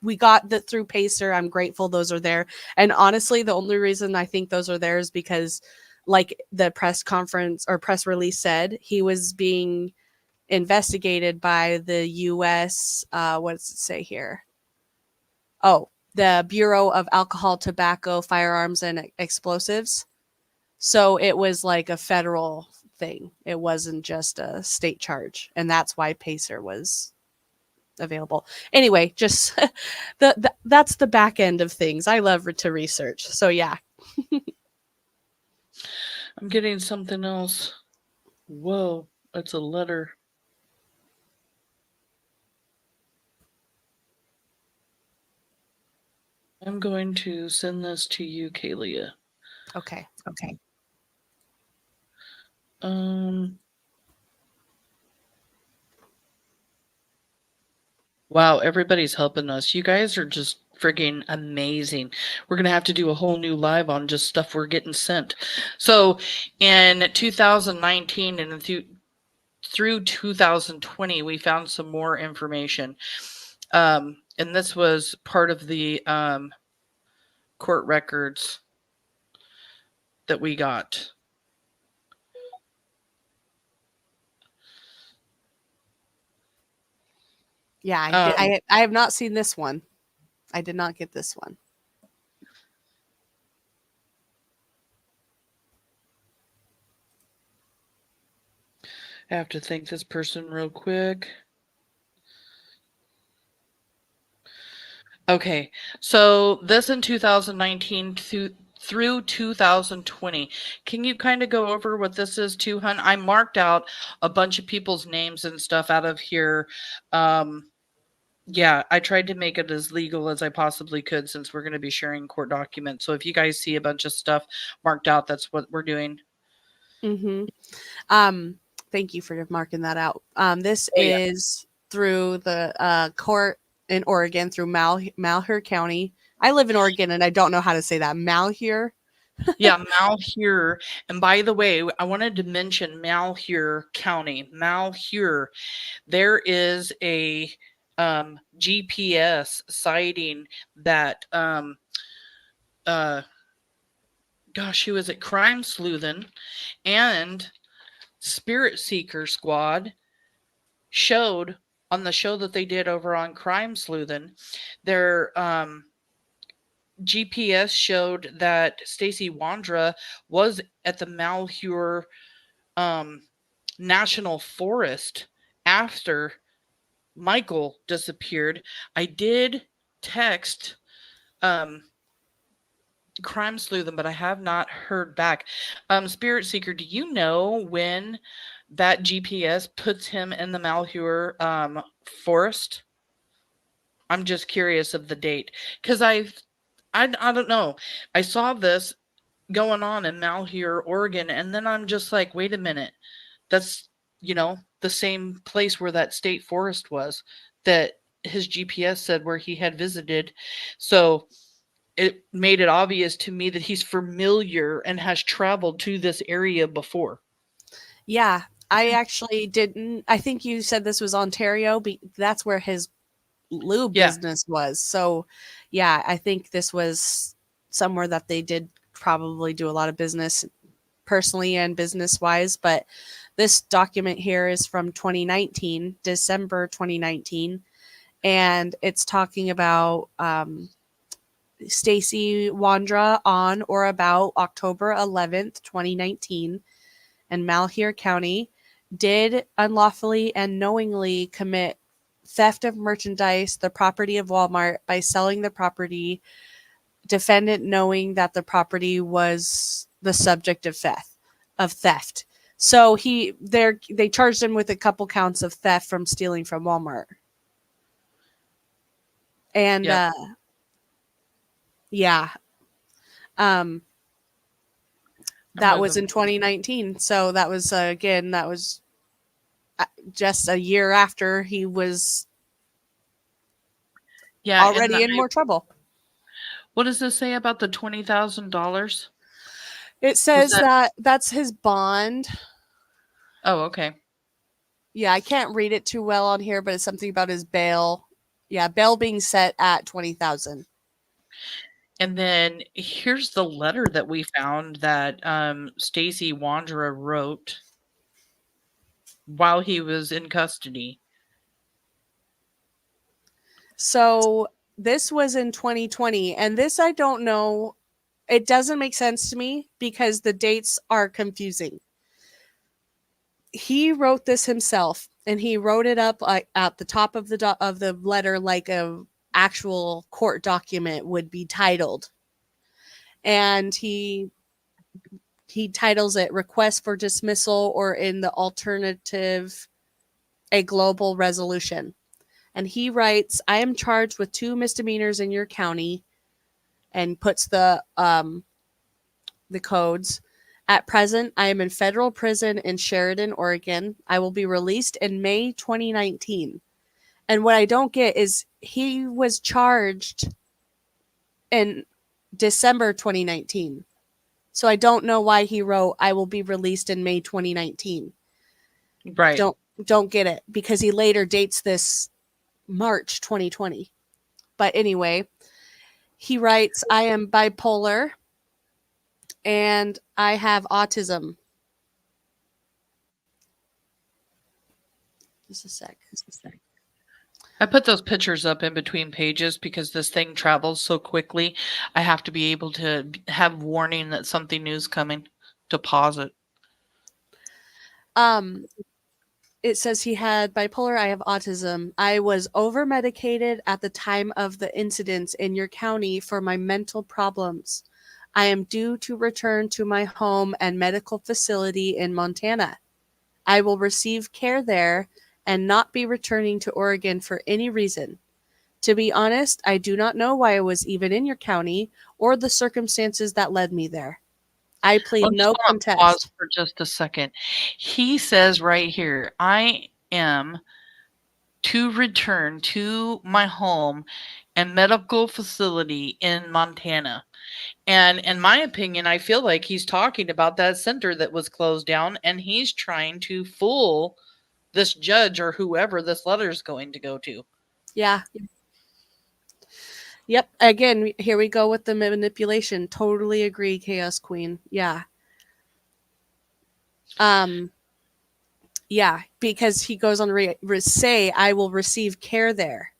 we got that through Pacer. I'm grateful those are there. And honestly, the only reason I think those are there is because, like the press conference or press release said, he was being investigated by the U.S. What does it say here? Oh, the Bureau of Alcohol, Tobacco, Firearms, and Explosives. So it was like a federal thing. It wasn't just a state charge. And that's why Pacer was available. Anyway, just that's the back end of things. I love to research. So yeah. I'm getting something else. Whoa, it's a letter. I'm going to send this to you, Kalia. Okay. Wow, everybody's helping us. You guys are just frigging amazing. We're going to have to do a whole new live on just stuff we're getting sent. So in 2019 and through 2020, we found some more information. And this was part of the court records that we got. Yeah, I have not seen this one. I did not get this one. I have to thank this person real quick. Okay, so this in 2019 through 2020. Can you kind of go over what this is too, hun? I marked out a bunch of people's names and stuff out of here. Yeah, I tried to make it as legal as I possibly could since we're going to be sharing court documents. So if you guys see a bunch of stuff marked out, that's what we're doing. Mm-hmm. Thank you for marking that out. This yeah. is through the court in Oregon through Malheur County. I live in Oregon and I don't know how to say that. Malheur. Yeah, Malheur. And by the way, I wanted to mention Malheur County. Malheur. There is a GPS sighting that gosh, who is it? Crime Sleuthing and Spirit Seeker Squad showed on the show that they did over on Crime Sleuthing. Their GPS showed that Stacey Wondra was at the Malheur National Forest after Michael disappeared. I did text Crime Sleuthing, but I have not heard back. Spirit Seeker, do you know when that GPS puts him in the Malheur forest? I'm just curious of the date because I don't know. I saw this going on in Malheur, Oregon, and then I'm just like, wait a minute, that's the same place where that state forest was that his GPS said where he had visited. So it made it obvious to me that he's familiar and has traveled to this area before. Yeah, I actually didn't. I think you said this was Ontario. That's where his lube business was. So, yeah, I think this was somewhere that they did probably do a lot of business personally and business wise. But this document here is from 2019, December 2019, and it's talking about Stacey Wondra on or about October 11th, 2019. and Malheur County did unlawfully and knowingly commit theft of merchandise, the property of Walmart, by selling the property, defendant knowing that the property was the subject of theft. So they charged him with a couple counts of theft from stealing from Walmart. And Yep. yeah. That I'm was looking- in 2019. So that was just a year after he was already in more trouble. What does this say about the $20,000? It says that- that's his bond. Oh, okay. Yeah, I can't read it too well on here, but it's something about his bail. Yeah, bail being set at $20,000. And then here's the letter that we found that Stacey Wondra wrote while he was in custody. So this was in 2020, and this I don't know. It doesn't make sense to me because the dates are confusing. He wrote this himself, and he wrote it up at the top of the letter like a actual court document would be titled. And he titles it "Request for Dismissal," or in the alternative, "A Global Resolution." And he writes, "I am charged with 2 misdemeanors in your county," and puts the codes. "At present, I am in federal prison in Sheridan, Oregon. I will be released in May 2019. And what I don't get is he was charged in December 2019. So I don't know why he wrote, "I will be released in May 2019. Right. Don't get it, because he later dates this March 2020. But anyway, he writes, "I am bipolar and I have autism." Just a sec. I put those pictures up in between pages because this thing travels so quickly. I have to be able to have warning that something new is coming to pause it. It says he had bipolar, I have autism. I was over medicated at the time of the incidents in your county for my mental problems. I am due to return to my home and medical facility in Montana. I will receive care there and not be returning to Oregon for any reason. To be honest, I do not know why I was even in your county or the circumstances that led me there. I plead no contest." Pause for just a second. He says right here, "I am to return to my home and medical facility in Montana." And in my opinion, I feel like he's talking about that center that was closed down, and he's trying to fool this judge or whoever this letter is going to go to. Yeah. Yep. Again, here we go with the manipulation. Totally agree, Chaos Queen. Yeah. Yeah, because he goes on to say, "I will receive care there."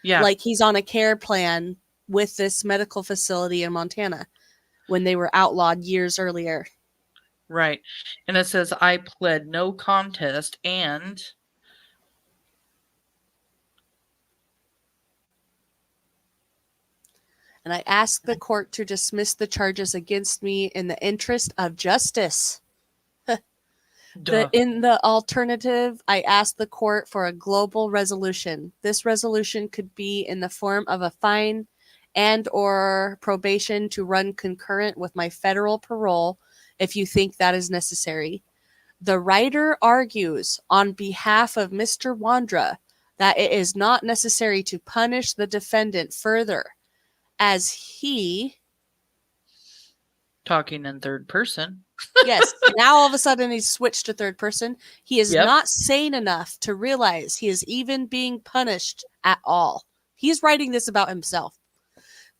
Yeah. Like he's on a care plan with this medical facility in Montana when they were outlawed years earlier. Right. And it says, "I pled no contest and And I ask the court to dismiss the charges against me in the interest of justice. duh." In the alternative, I ask the court for a global resolution. This resolution could be in the form of a fine and or probation to run concurrent with my federal parole if you think that is necessary. The writer argues on behalf of Mr. Wondra that it is not necessary to punish the defendant further, as he..." Talking in third person. Yes, now all of a sudden he's switched to third person. "He is Yep. not sane enough to realize he is even being punished at all." He's writing this about himself.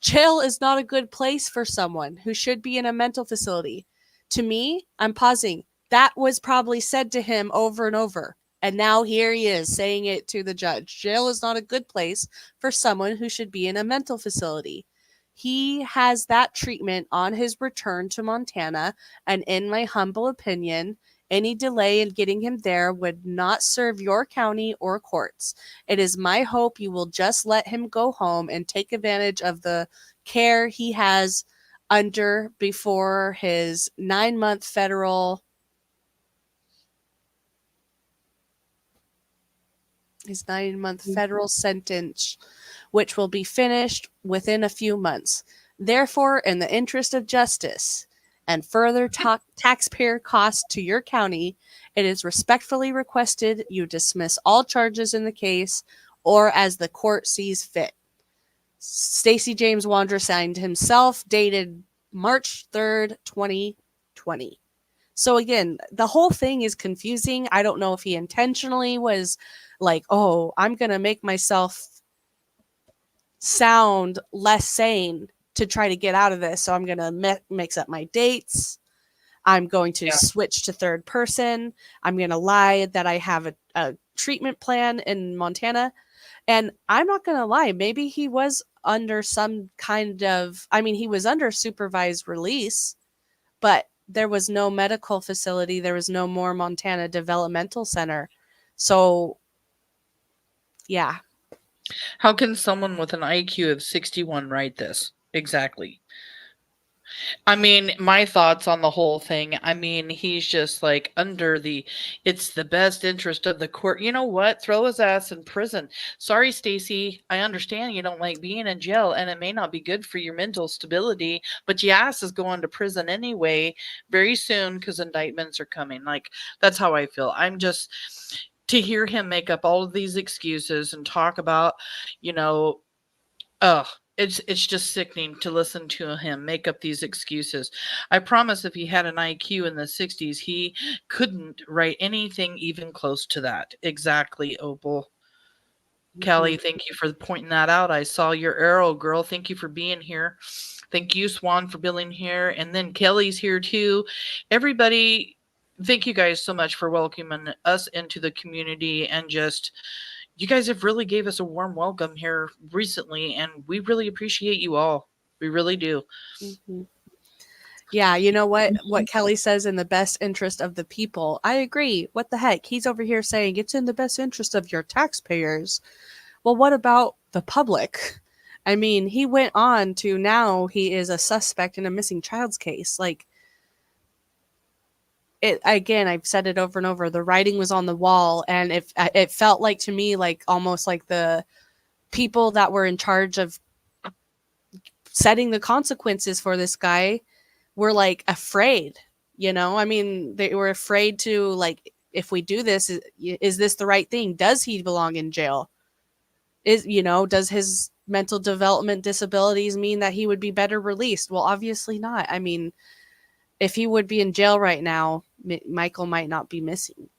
"Jail is not a good place for someone who should be in a mental facility. To me," I'm pausing, "that was probably said to him over and over. And now here he is saying it to the judge. Jail is not a good place for someone who should be in a mental facility. He has that treatment on his return to Montana, and in my humble opinion, any delay in getting him there would not serve your county or courts. It is my hope you will just let him go home and take advantage of the care he has under before his 9-month federal sentence, which will be finished within a few months. Therefore, in the interest of justice and further taxpayer costs to your county, it is respectfully requested you dismiss all charges in the case or as the court sees fit. Stacey James Wondra signed himself, dated March 3rd, 2020. So again, the whole thing is confusing. I don't know if he intentionally was like, oh, I'm going to make myself sound less sane to try to get out of this. So I'm going to mix up my dates. I'm going to switch to third person. I'm going to lie that I have a treatment plan in Montana. And I'm not going to lie. Maybe he was under some kind of, he was under supervised release, but there was no medical facility. There was no more Montana Developmental Center. So, yeah. How can someone with an IQ of 61 write this? Exactly. My thoughts on the whole thing, he's just like it's the best interest of the court. You know what? Throw his ass in prison. Sorry, Stacey. I understand you don't like being in jail and it may not be good for your mental stability, but your ass is going to prison anyway very soon because indictments are coming. Like, that's how I feel. To hear him make up all of these excuses and talk about, it's just sickening to listen to him make up these excuses. I promise if he had an IQ in the 60s, he couldn't write anything even close to that. Exactly, Opal. Kelly, thank you for pointing that out. I saw your arrow, girl. Thank you for being here. Thank you, Swan, for being here. And then Kelly's here too. Everybody, thank you guys so much for welcoming us into the community, and just, you guys have really gave us a warm welcome here recently, and we really appreciate you all. We really do. Mm-hmm. Yeah, you know what Kelly says, in the best interest of the people. I agree. What the heck? He's over here saying it's in the best interest of your taxpayers. Well, what about the public? He went on to, now he is a suspect in a missing child's case. Like, again, I've said it over and over, the writing was on the wall, and it felt like, to me, like almost like the people that were in charge of setting the consequences for this guy were like afraid, they were afraid to, like, if we do this, is this the right thing? Does he belong in jail? Does his mental development disabilities mean that he would be better released? Well, obviously not. If he would be in jail right now, Michael might not be missing.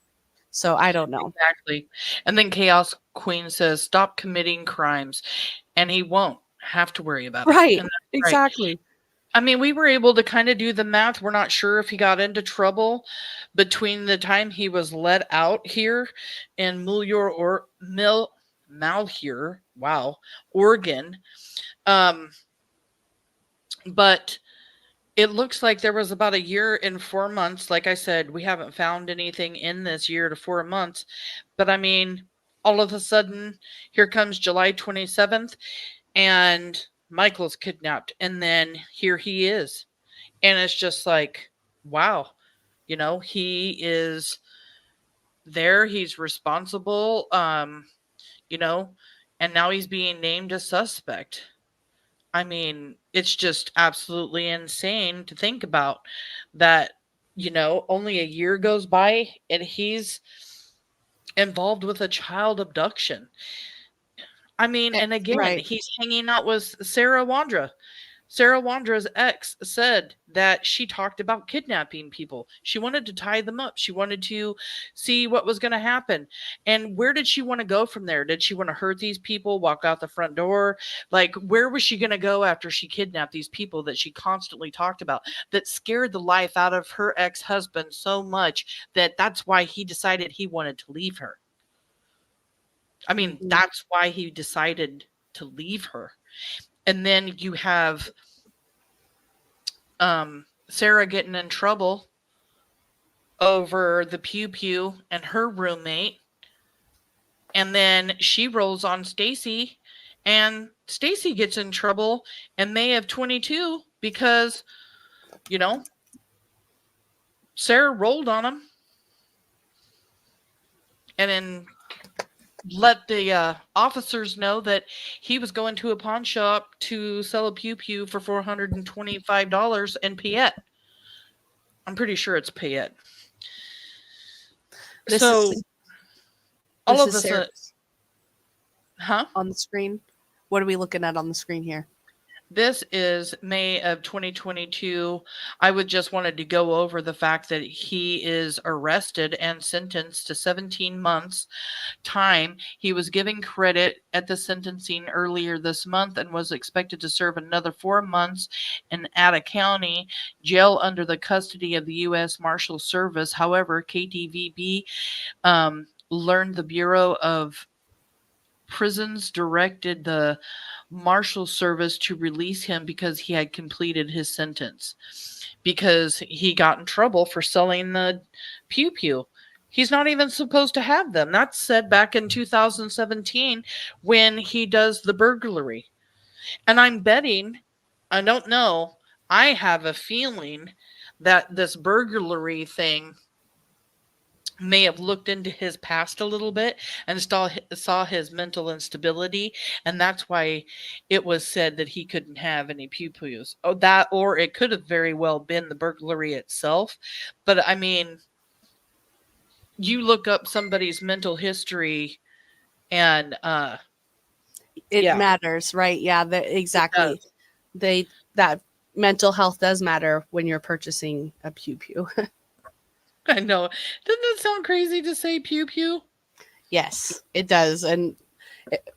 So I don't know. Exactly. And then Chaos Queen says, stop committing crimes, and he won't have to worry about it. Right. Exactly. Right. We were able to kind of do the math. We're not sure if he got into trouble between the time he was let out here in Malheur, Oregon. But it looks like there was about a year and 4 months. Like I said, we haven't found anything in this year to 4 months. But all of a sudden, here comes July 27th, and Michael's kidnapped. And then here he is. And it's just like, wow. He is there. He's responsible. And now he's being named a suspect. It's just absolutely insane to think about that, only a year goes by and he's involved with a child abduction. And again, right, he's hanging out with Sarah Wondra. Sarah Wondra's ex said that she talked about kidnapping people. She wanted to tie them up. She wanted to see what was going to happen. And where did she want to go from there? Did she want to hurt these people, walk out the front door? Like, where was she going to go after she kidnapped these people that she constantly talked about, that scared the life out of her ex-husband so much that that's why he decided he wanted to leave her? That's why he decided to leave her. And then you have Sarah getting in trouble over the pew pew and her roommate. And then she rolls on Stacey, and Stacey gets in trouble in May of 22 because, you know, Sarah rolled on him and then let the officers know that he was going to a pawn shop to sell a pew pew for $425 in Payette. I'm pretty sure it's Payette. This So is, all this of is us, Sarah's huh? on the screen. What are we looking at on the screen here? This is May of 2022. I would just wanted to go over the fact that he is arrested and sentenced to 17 months time. He was given credit at the sentencing earlier this month and was expected to serve another 4 months in Ada County jail under the custody of the U.S. Marshal Service. However, KTVB learned the Bureau of Prisons directed the Marshal Service to release him because he had completed his sentence, because he got in trouble for selling the pew pew. He's not even supposed to have them. That's said back in 2017 when he does the burglary. And I'm betting, I don't know, I have a feeling that this burglary thing may have looked into his past a little bit and saw his mental instability, and that's why it was said that he couldn't have any pew-pews. Oh, that, or it could have very well been the burglary itself. But I mean, you look up somebody's mental history and It yeah, matters, right? Yeah, exactly. That mental health does matter when you're purchasing a pew pew. I know. Doesn't it sound crazy to say pew-pew? Yes, it does. And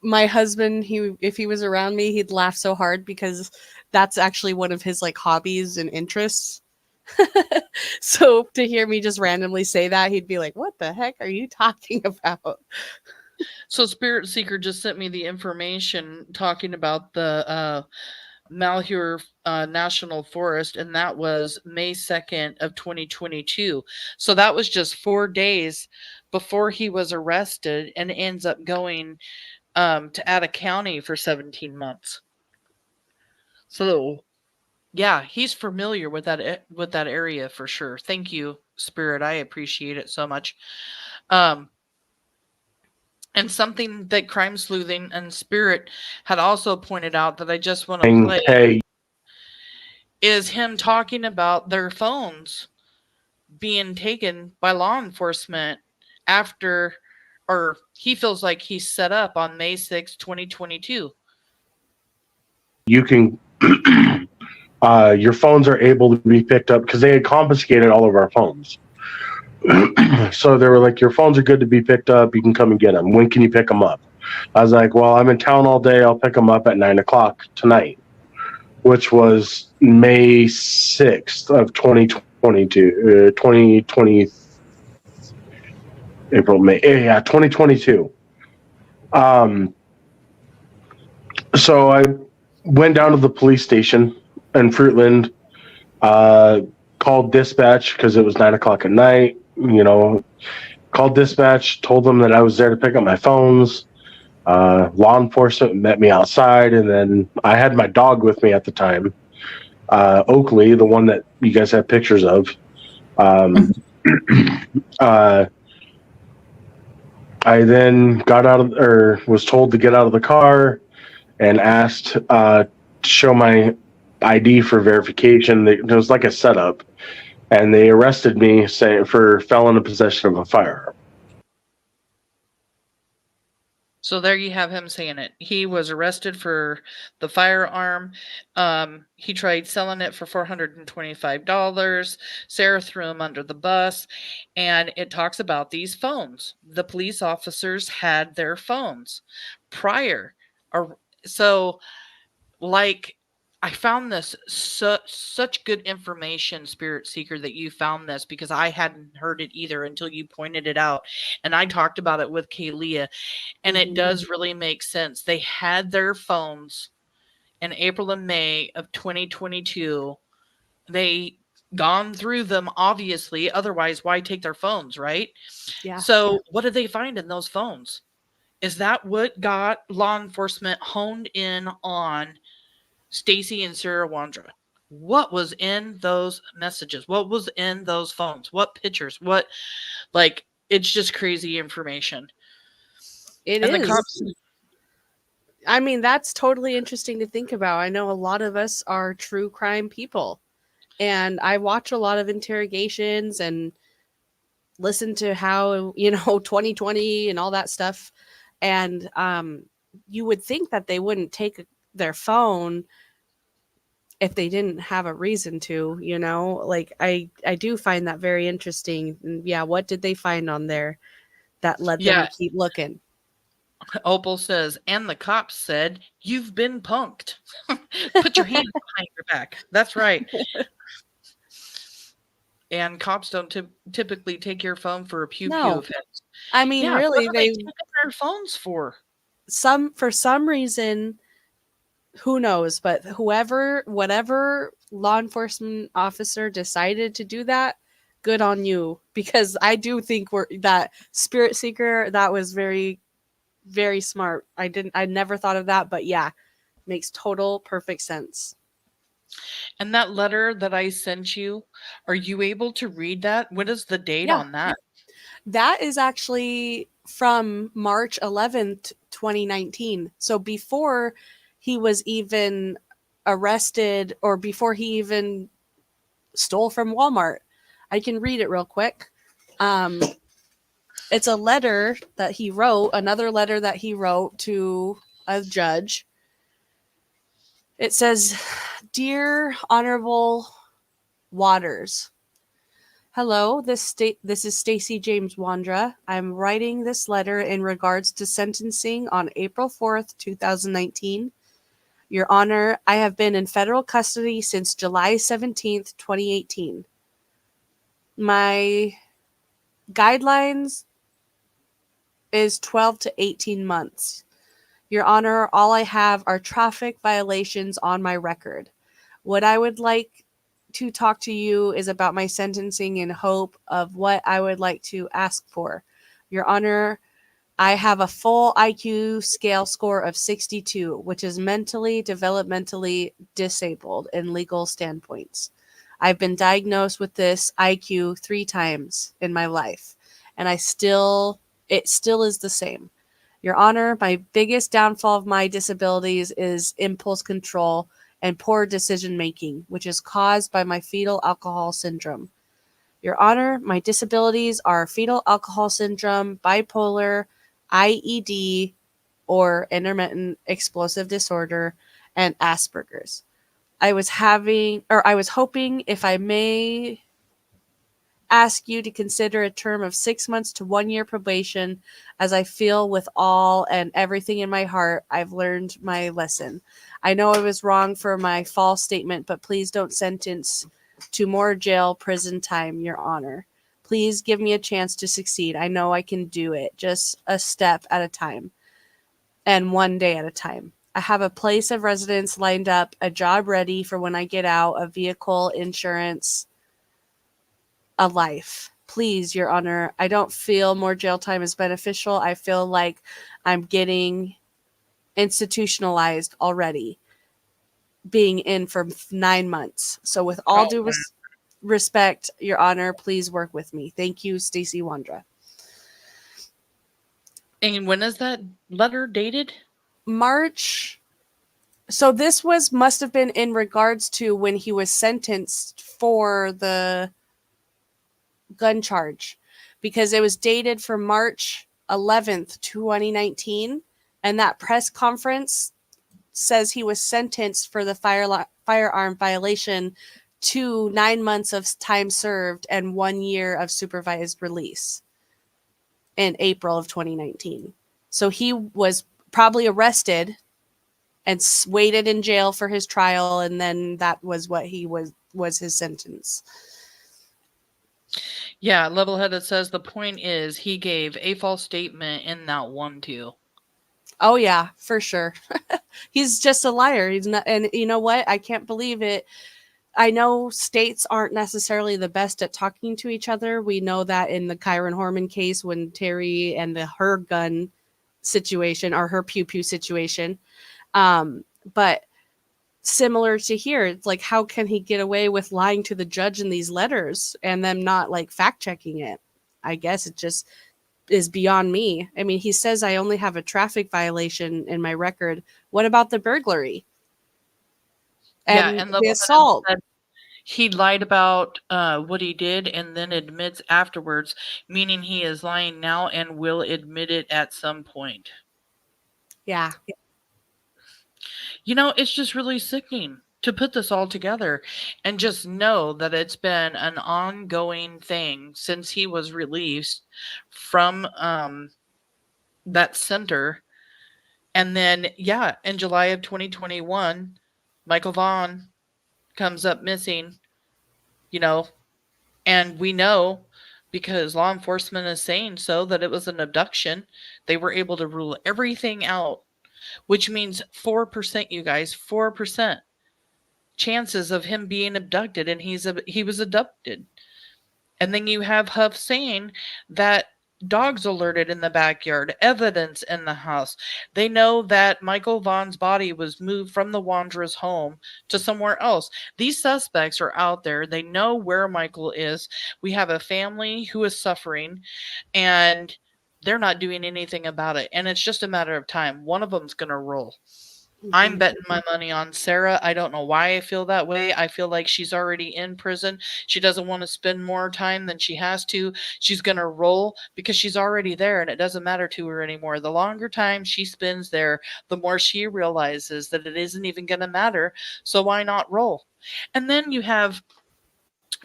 my husband, if he was around me, he'd laugh so hard because that's actually one of his like hobbies and interests. So to hear me just randomly say that, he'd be like, "What the heck are you talking about?" So Spirit Seeker just sent me the information talking about the Malheur National Forest, and that was May 2nd of 2022. So that was just 4 days before he was arrested and ends up going to Ada County for 17 months. So yeah, he's familiar with that area for sure. Thank you, Spirit. I appreciate it so much. And something that Crime Sleuthing and Spirit had also pointed out that I just want to play Hey, is him talking about their phones being taken by law enforcement after, or he feels like he's set up on May 6, 2022. you can, your phones are able to be picked up because they had confiscated all of our phones. So they were like, your phones are good to be picked up. You can come and get them. When can you pick them up? I was like, well, I'm in town all day. I'll pick them up at 9:00 tonight, which was May 6th of 2022, 2020, April, May, yeah, 2022. So I went down to the police station in Fruitland, called dispatch because it was 9:00 at night, called dispatch, told them that I was there to pick up my phones. Law enforcement met me outside, and then I had my dog with me at the time, Oakley, the one that you guys have pictures of. I then was told to get out of the car and asked to show my ID for verification. It was like a setup, and they arrested me for felon in possession of a firearm. So there you have him saying it. He was arrested for the firearm. He tried selling it for $425. Sarah threw him under the bus. And it talks about these phones. The police officers had their phones prior. So, like, I found this such good information, Spirit Seeker, that you found this, because I hadn't heard it either until you pointed it out. And I talked about it with Kaylia. And it does really make sense. They had their phones in April and May of 2022. They gone through them, obviously. Otherwise, why take their phones, right? Yeah. So what did they find in those phones? Is that what got law enforcement honed in on Stacey and Sarah Wondra? What was in those messages? What was in those phones? What pictures? What, like, it's just crazy information. It And the is. cops, I mean, that's totally interesting to think about. I know a lot of us are true crime people, and I watch a lot of interrogations and listen to how, 2020 and all that stuff. And you would think that they wouldn't take their phone if they didn't have a reason to, like I do find that very interesting. And yeah, what did they find on there that led them yeah, to keep looking? Opal says, and the cops said, "You've been punked." Put your hands behind your back. That's right. And cops don't typically take your phone for a pew pew No. offense. I mean, Yeah, what really, are they taking their phones for? for some reason, who knows, but whatever law enforcement officer decided to do that, good on you, because I do think that Spirit Seeker, that was very, very smart. I never thought of that, but yeah, makes total perfect sense. And that letter that I sent you, are you able to read that? What is the date Yeah. on that? That is actually from March 11th, 2019. So before he was even arrested, or before he even stole from Walmart. I can read it real quick. It's a letter that he wrote, another letter that he wrote to a judge. It says, "Dear Honorable Waters, hello, this is Stacey James Wondra. I'm writing this letter in regards to sentencing on April 4th, 2019. Your Honor, I have been in federal custody since July 17th, 2018. My guidelines is 12 to 18 months. Your Honor, all I have are traffic violations on my record. What I would like to talk to you is about my sentencing in hope of what I would like to ask for. Your Honor, I have a full IQ scale score of 62, which is mentally, developmentally disabled in legal standpoints. I've been diagnosed with this IQ 3 times in my life, and it still is the same. Your Honor, my biggest downfall of my disabilities is impulse control and poor decision making, which is caused by my fetal alcohol syndrome. Your Honor, my disabilities are fetal alcohol syndrome, bipolar, IED, or intermittent explosive disorder, and Asperger's. I was hoping, if I may ask you to consider a term of 6 months to 1 year probation, as I feel with all and everything in my heart I've learned my lesson. I know I was wrong for my false statement, but please don't sentence to more jail prison time, Your Honor. Please give me a chance to succeed. I know I can do it, just a step at a time and one day at a time. I have a place of residence lined up, a job ready for when I get out, a vehicle, insurance, a life. Please, Your Honor, I don't feel more jail time is beneficial. I feel like I'm getting institutionalized already, being in for 9 months. So with all due respect, Your Honor, please work with me. Thank you, Stacey Wondra. And when is that letter dated? March. So this must have been in regards to when he was sentenced for the gun charge, because it was dated for March 11th, 2019. And that press conference says he was sentenced for the firearm violation to 9 months of time served and 1 year of supervised release in April of 2019. So he was probably arrested and waited in jail for his trial, and then that was what he was his sentence. Yeah, Levelheaded says the point is he gave a false statement in that one too. Oh yeah, for sure. He's just a liar. He's not, and you know what? I can't believe it. I know states aren't necessarily the best at talking to each other. We know that in the Kyron Horman case when Terry and her gun situation or her pew pew situation. But similar to here, it's like, how can he get away with lying to the judge in these letters and them not like fact checking it? I guess it just is beyond me. I mean, he says I only have a traffic violation in my record. What about the burglary? And the assault? He lied about what he did and then admits afterwards, meaning he is lying now and will admit it at some point. Yeah. You know, it's just really sickening to put this all together and just know that it's been an ongoing thing since he was released from that center. And then, yeah, in July of 2021, Michael Vaughn comes up missing, you know, and we know because law enforcement is saying so that it was an abduction. They were able to rule everything out, which means 4%, you guys, 4% chances of him being abducted, and he was abducted. And then you have Huff saying that dogs alerted in the backyard, evidence in the house. They know that Michael Vaughn's body was moved from the Wandra's home to somewhere else. These suspects are out there. They know where Michael is. We have a family who is suffering, and they're not doing anything about it. And it's just a matter of time. One of them's going to roll. I'm betting my money on Sarah. I don't know why I feel that way. I feel like she's already in prison. She doesn't want to spend more time than she has to. She's going to roll because she's already there and it doesn't matter to her anymore. The longer time she spends there, the more she realizes that it isn't even going to matter. So why not roll? And then you have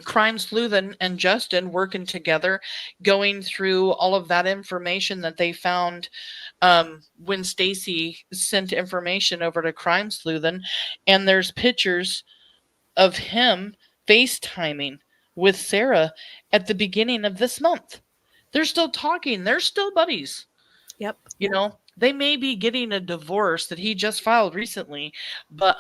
Crime Sleuth and Justin working together, going through all of that information that they found when Stacey sent information over to Crime Sleuth, and there's pictures of him FaceTiming with Sarah at the beginning of this month. They're still talking. They're still buddies. Yep. You know, they may be getting a divorce that he just filed recently, but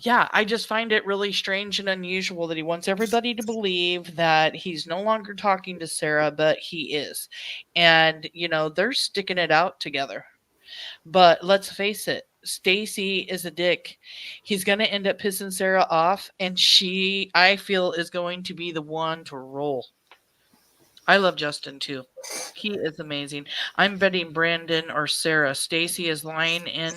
yeah, I just find it really strange and unusual that he wants everybody to believe that he's no longer talking to Sarah, but he is. And, you know, they're sticking it out together. But let's face it, Stacey is a dick. He's going to end up pissing Sarah off, and she, I feel, is going to be the one to roll. I love Justin too. He is amazing. I'm betting Brandon or Sarah. Stacey is lying in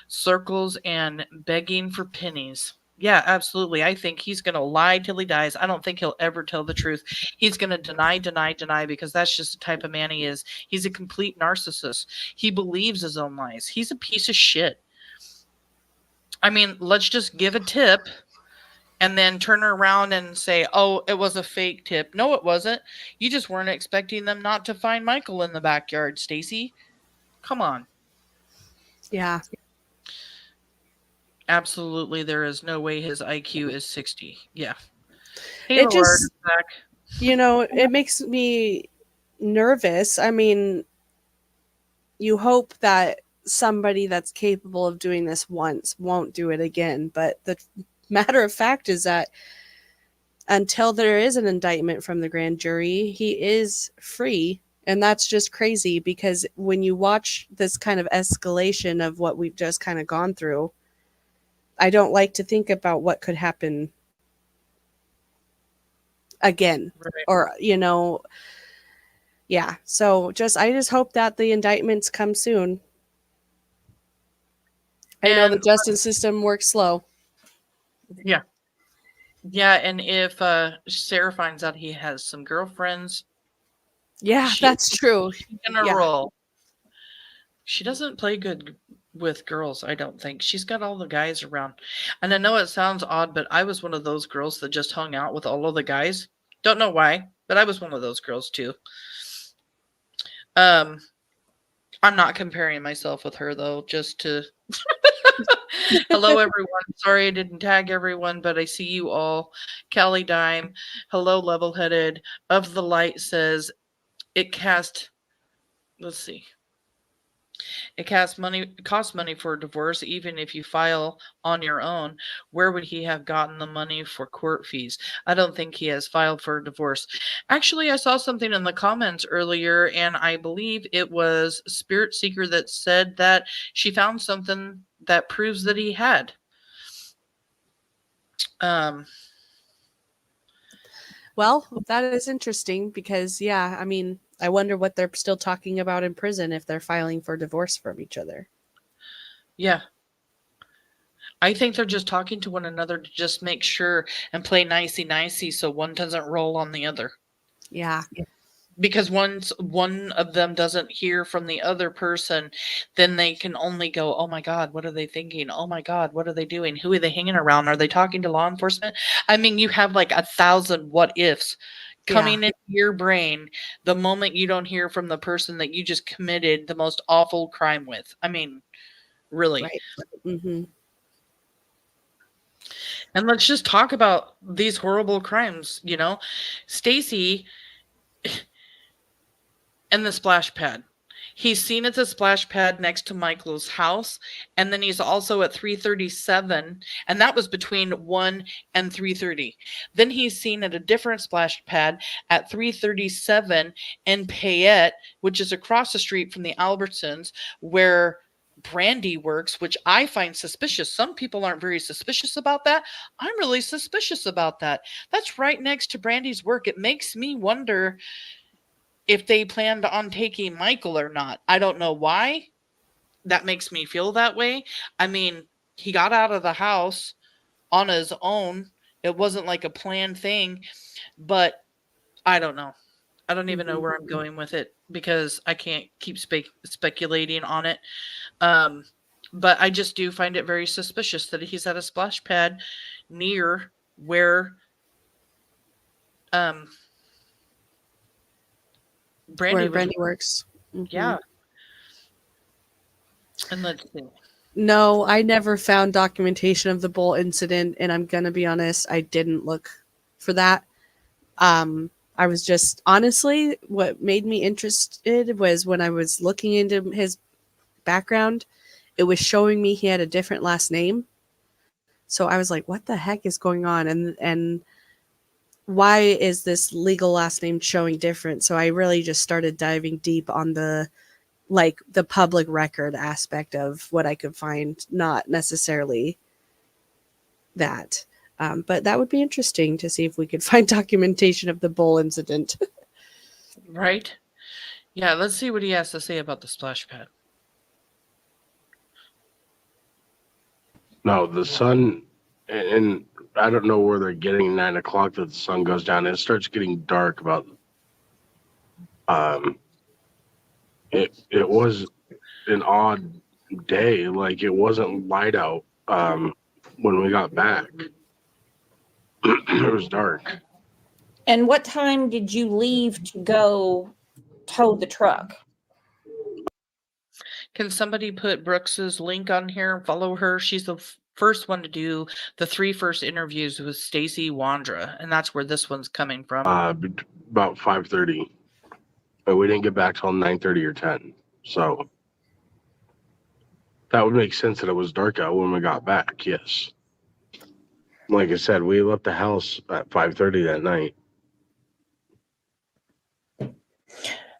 circles and begging for pennies. Yeah, absolutely. I think he's going to lie till he dies. I don't think he'll ever tell the truth. He's going to deny because that's just the type of man he is. He's a complete narcissist. He believes his own lies. He's a piece of shit. I mean, let's just give a tip and then turn around and say, oh, it was a fake tip. No, it wasn't. You just weren't expecting them not to find Michael in the backyard, Stacey. Come on. Yeah. Absolutely, there is no way his IQ is 60. Yeah. Hey, it just, you know, it makes me nervous. I mean, you hope that somebody that's capable of doing this once won't do it again. But the matter of fact is that until there is an indictment from the grand jury, he is free. And that's just crazy because when you watch this kind of escalation of what we've just kind of gone through, I don't like to think about what could happen again. Right. Or, you know, yeah. So I just hope that the indictments come soon. I know the justice system works slow. Yeah. Yeah, and if Sarah finds out he has some girlfriends. Yeah, that's true. She's gonna roll. She doesn't play good with girls, I don't think. She's got all the guys around. And I know it sounds odd, but I was one of those girls that just hung out with all of the guys. Don't know why, but I was one of those girls too. I'm not comparing myself with her though, just to hello everyone. Sorry I didn't tag everyone, but I see you all. Callie Dime, hello level-headed. Of the Light says it cast, let's see. It costs money for a divorce, even if you file on your own. Where would he have gotten the money for court fees? I don't think he has filed for a divorce. Actually, I saw something in the comments earlier, and I believe it was Spirit Seeker that said that she found something that proves that he had. Well, that is interesting because, yeah, I mean, I wonder what they're still talking about in prison if they're filing for divorce from each other. Yeah. I think they're just talking to one another to just make sure and play nicey-nicey so one doesn't roll on the other. Yeah. Because once one of them doesn't hear from the other person, then they can only go, oh my God, what are they thinking? Oh my God, what are they doing? Who are they hanging around? Are they talking to law enforcement? I mean, you have like 1,000 what ifs coming into your brain the moment you don't hear from the person that you just committed the most awful crime with. I mean, really. Right. Mm-hmm. And let's just talk about these horrible crimes, you know. Stacey and the splash pad. He's seen at the splash pad next to Michael's house, and then he's also at 337, and that was between 1 and 3:30. Then he's seen at a different splash pad at 337 in Payette, which is across the street from the Albertsons, where Brandy works, which I find suspicious. Some people aren't very suspicious about that. I'm really suspicious about that. That's right next to Brandy's work. It makes me wonder if they planned on taking Michael or not. I don't know why. That makes me feel that way. I mean, he got out of the house on his own. It wasn't like a planned thing, but I don't know. I don't even know where I'm going with it because I can't keep speculating on it. But I just do find it very suspicious that he's at a splash pad near where Brandy works. Mm-hmm. Yeah. And let's see. No, I never found documentation of the bull incident, and I'm gonna be honest, I didn't look for that. I was just honestly, what made me interested was when I was looking into his background, it was showing me he had a different last name. So I was like, what the heck is going on? And why is this legal last name showing different? So I really just started diving deep on the public record aspect of what I could find, not necessarily that. But that would be interesting to see if we could find documentation of the bull incident. Right? Yeah, let's see what he has to say about the splash pad. No, the sun, and I don't know where they're getting 9 o'clock that the sun goes down. It starts getting dark about. It was an odd day. Like it wasn't light out when we got back. It was dark. And what time did you leave to go tow the truck? Can somebody put Brooks's link on here and follow her? She's the first one to do the 3 first interviews with Stacey Wondra, and that's where this one's coming from. About 5:30. But we didn't get back till 9:30 or 10. So that would make sense that it was dark out when we got back, yes. Like I said, we left the house at 5:30 that night.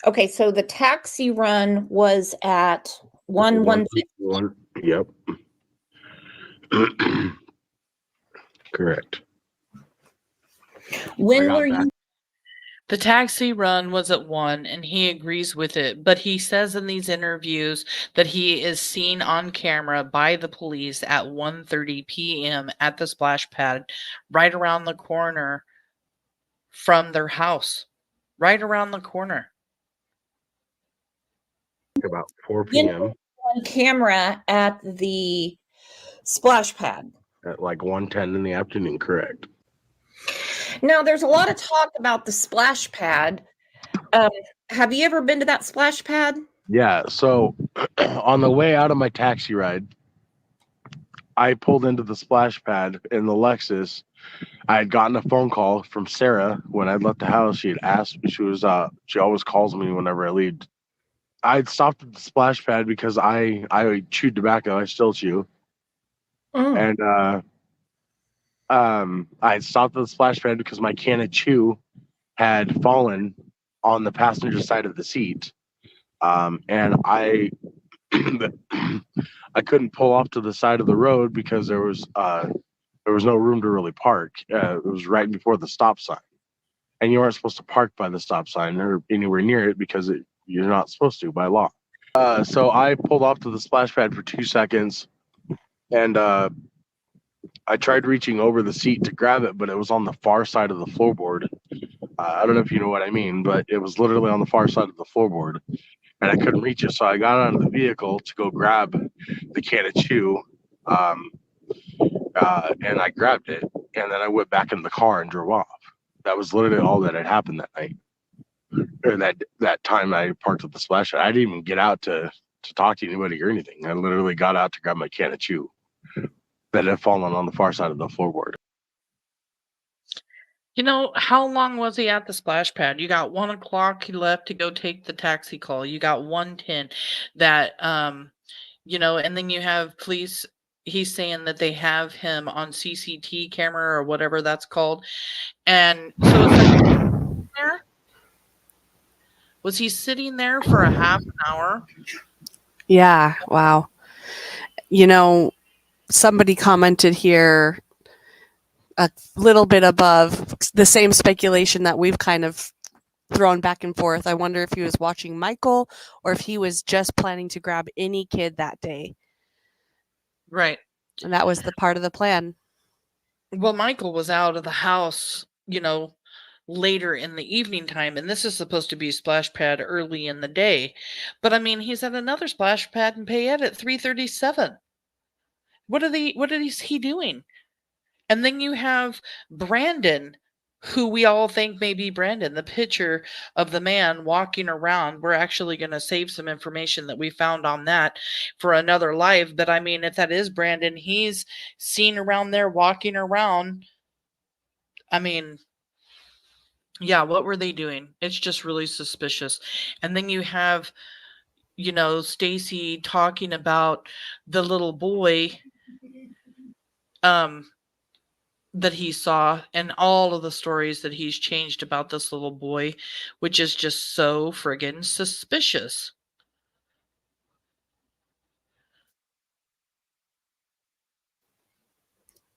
Okay, so the taxi run was at 1:50. Yep. Correct. When were you? The taxi run was at 1, and he agrees with it. But he says in these interviews that he is seen on camera by the police at 1:30 p.m. at the splash pad, right around the corner from their house. Right around the corner. About 4 p.m. On camera at the splash pad. At like 1:10 in the afternoon, correct. Now, there's a lot of talk about the splash pad. Have you ever been to that splash pad? Yeah, so on the way out of my taxi ride, I pulled into the splash pad in the Lexus. I had gotten a phone call from Sarah when I'd left the house. She had asked me, she always calls me whenever I leave I'd stopped at the splash pad because I chewed tobacco. I still chew. And I had stopped at the splash pad because my can of chew had fallen on the passenger side of the seat. And I couldn't pull off to the side of the road because there was no room to really park. It was right before the stop sign, and you aren't supposed to park by the stop sign or anywhere near it because you're not supposed to by law. So I pulled off to the splash pad for 2 seconds, and I tried reaching over the seat to grab it, but it was on the far side of the floorboard. I don't know if you know what I mean, but it was literally on the far side of the floorboard, and I couldn't reach it. So I got out of the vehicle to go grab the can of chew, and I grabbed it, and then I went back in the car and drove off. That was literally all that had happened that night, or that time I parked at the splash pad. I didn't even get out to talk to anybody or anything. I literally got out to grab my can of chew that had fallen on the far side of the floorboard. You know, how long was he at the splash pad? You got 1 o'clock, he left to go take the taxi call. You got 1:10 that, and then you have police. He's saying that they have him on CCT camera or whatever that's called. And so it's like, there? Was he sitting there for a half an hour? Yeah. Wow. Somebody commented here a little bit above the same speculation that we've kind of thrown back and forth. I wonder if he was watching Michael or if he was just planning to grab any kid that day. Right. And that was the part of the plan. Well, Michael was out of the house, later in the evening time, and this is supposed to be splash pad early in the day. But I mean, he's at another splash pad in Payette at 3:37. What is he doing? And then you have Brandon, who we all think may be Brandon, the picture of the man walking around. We're actually going to save some information that we found on that for another live. But I mean, if that is Brandon, he's seen around there walking around. I mean, yeah, what were they doing? It's just really suspicious. And then you have, Stacey talking about the little boy that he saw and all of the stories that he's changed about this little boy, which is just so friggin' suspicious.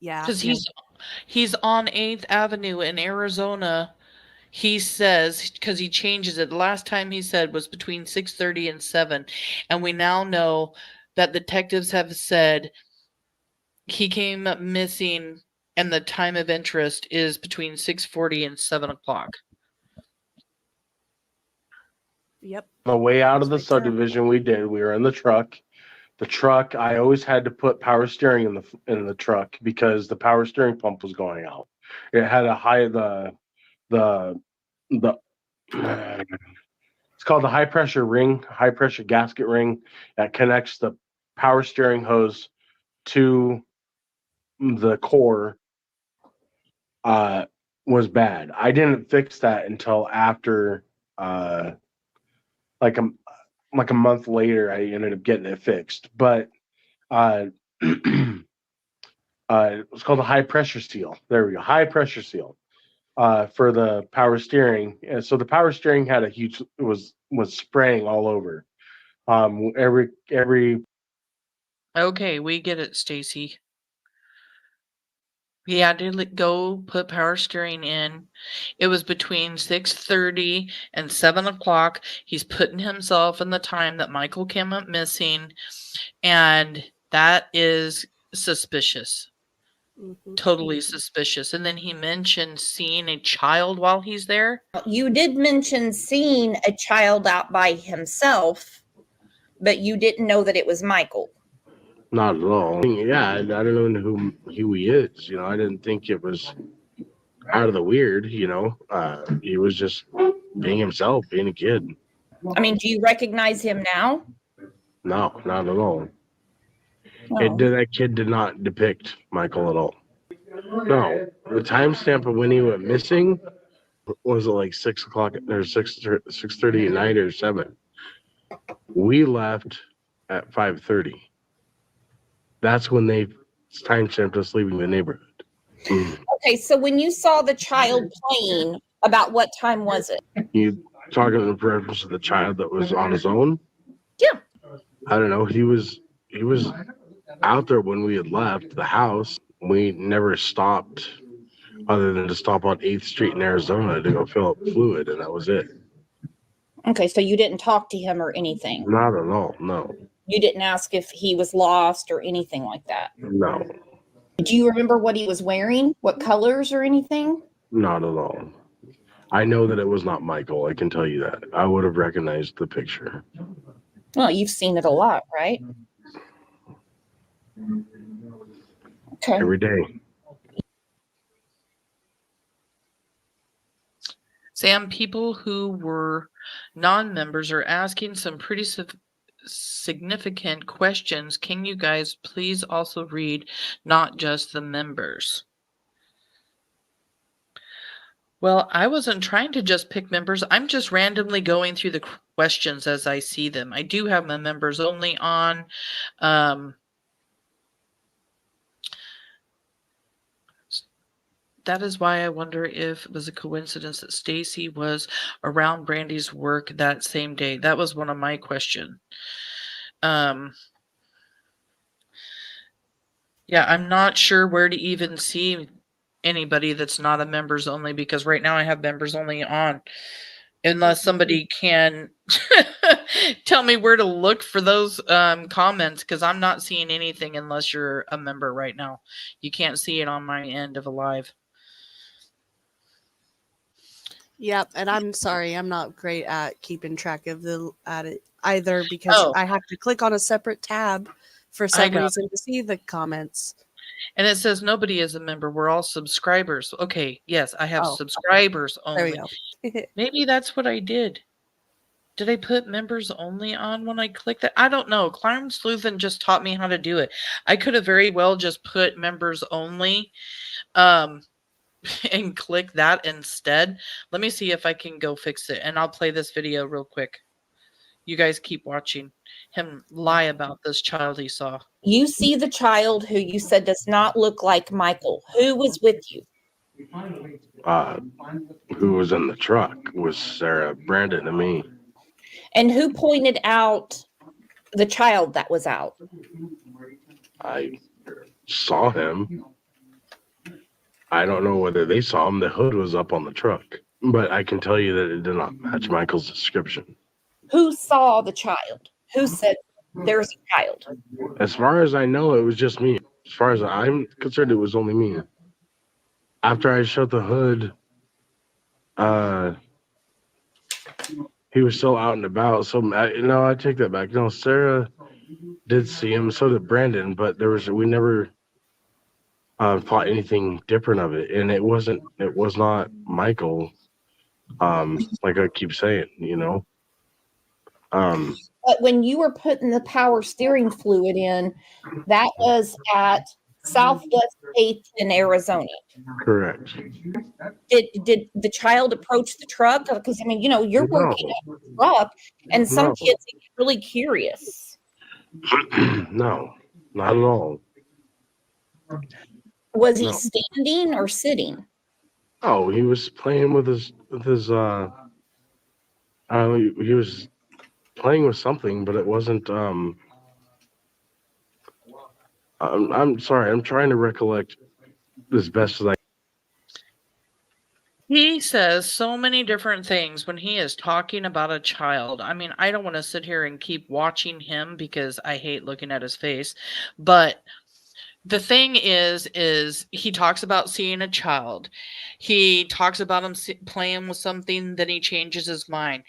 Yeah. Because he's on 8th Avenue in Arizona. He says, because he changes it. The last time he said was between 6:30 and 7. And we now know that detectives have said he came up missing and the time of interest is between 6:40 and 7 o'clock. Yep. On the way out of the That's right there. subdivision, we were in the truck. The truck, I always had to put power steering in the truck because the power steering pump was going out. It had it's called the high pressure gasket ring that connects the power steering hose to the core. Was bad. I didn't fix that until after like a month later. I ended up getting it fixed, but it was called a high pressure seal. There we go, high pressure seal for the power steering. And so the power steering had a huge was spraying all over. Every Okay, we get it, Stacey. He had to go put power steering in. It was between 6:30 and 7 o'clock. He's putting himself in the time that Michael came up missing. And that is suspicious. Mm-hmm. Totally suspicious. And then he mentioned seeing a child while he's there. You did mention seeing a child out by himself, but you didn't know that it was Michael. Not at all. Yeah, I don't even know who he is. I didn't think it was out of the weird. He was just being himself, being a kid. I mean, do you recognize him now? No, not at all. No. That kid did not depict Michael at all. No, the timestamp of when he went missing was it like 6 o'clock or 6:30 at night or 7? We left at 5:30. That's when they timestamped us leaving the neighborhood. Okay, so when you saw the child playing, about what time was it? You talking in reference to the child that was on his own? Yeah. I don't know. He was out there when we had left the house. We never stopped other than to stop on 8th Street in Arizona to go fill up fluid, and that was it. Okay, so you didn't talk to him or anything. Not at all. No. You didn't ask if he was lost or anything like that. No. Do you remember what he was wearing? What colors or anything? Not at all. I know that it was not Michael. I can tell you that. I would have recognized the picture. Well, you've seen it a lot, right? Okay. Every day. Sam, people who were non-members are asking some pretty significant questions. Can you guys please also read not just the members? Well, I wasn't trying to just pick members. I'm just randomly going through the questions as I see them. I do have my members only on. That is why I wonder if it was a coincidence that Stacey was around Brandy's work that same day. That was one of my questions. Yeah, I'm not sure where to even see anybody that's not a members only, because right now I have members only on. Unless somebody can tell me where to look for those comments, because I'm not seeing anything unless you're a member right now. You can't see it on my end of a live. Yep, and I'm sorry, I'm not great at keeping track of it either, because I have to click on a separate tab for some reason to see the comments. And it says nobody is a member. We're all subscribers. Okay, yes, I have subscribers only. There we go. Maybe that's what I did. Did I put members only on when I clicked that? I don't know. Clarence Sluthan just taught me how to do it. I could have very well just put members only and click that instead. Let me see if I can go fix it. And I'll play this video real quick. You guys keep watching him lie about this child he saw. You see the child who you said does not look like Michael. Who was with you? Who was in the truck was Sarah, Brandon, and me. And who pointed out the child that was out? I saw him. I don't know whether they saw him. The hood was up on the truck. But I can tell you that it did not match Michael's description. Who saw the child? Who said there's a child? As far as I know, it was just me. As far as I'm concerned, it was only me. After I shut the hood, he was still out and about. So no, I take that back. No, Sarah did see him. So did Brandon. But we never thought anything different of it, and it was not Michael. Like I keep saying, you know. But when you were putting the power steering fluid in, that was at Southwest 8th in Arizona. Correct. Did the child approach the truck? Because I mean, you know, you're working at the truck, and some kids get really curious. No, not at all. Was he standing or sitting? Oh, he was playing with his he was playing with something, but it wasn't I'm sorry, I'm trying to recollect as best as I. He says so many different things when he is talking about a child. I mean, I don't want to sit here and keep watching him because I hate looking at his face, but the thing is he talks about seeing a child. He talks about him playing with something, then he changes his mind.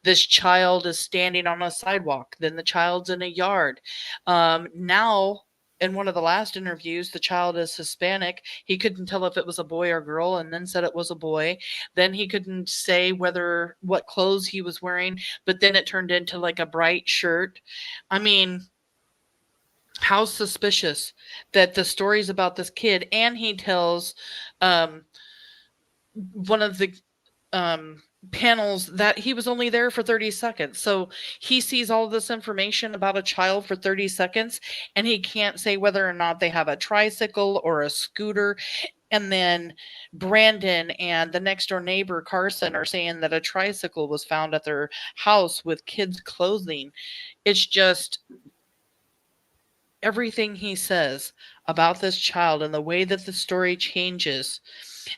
This child is standing on a sidewalk. Then the child's in a yard. Now, in one of the last interviews, the child is Hispanic. He couldn't tell if it was a boy or girl, and then said it was a boy. Then he couldn't say what clothes he was wearing, but then it turned into like a bright shirt. I mean, how suspicious that the stories about this kid, and he tells one of the panels that he was only there for 30 seconds. So he sees all this information about a child for 30 seconds and he can't say whether or not they have a tricycle or a scooter. And then Brandon and the next door neighbor, Carson, are saying that a tricycle was found at their house with kids' clothing. It's just everything he says about this child and the way that the story changes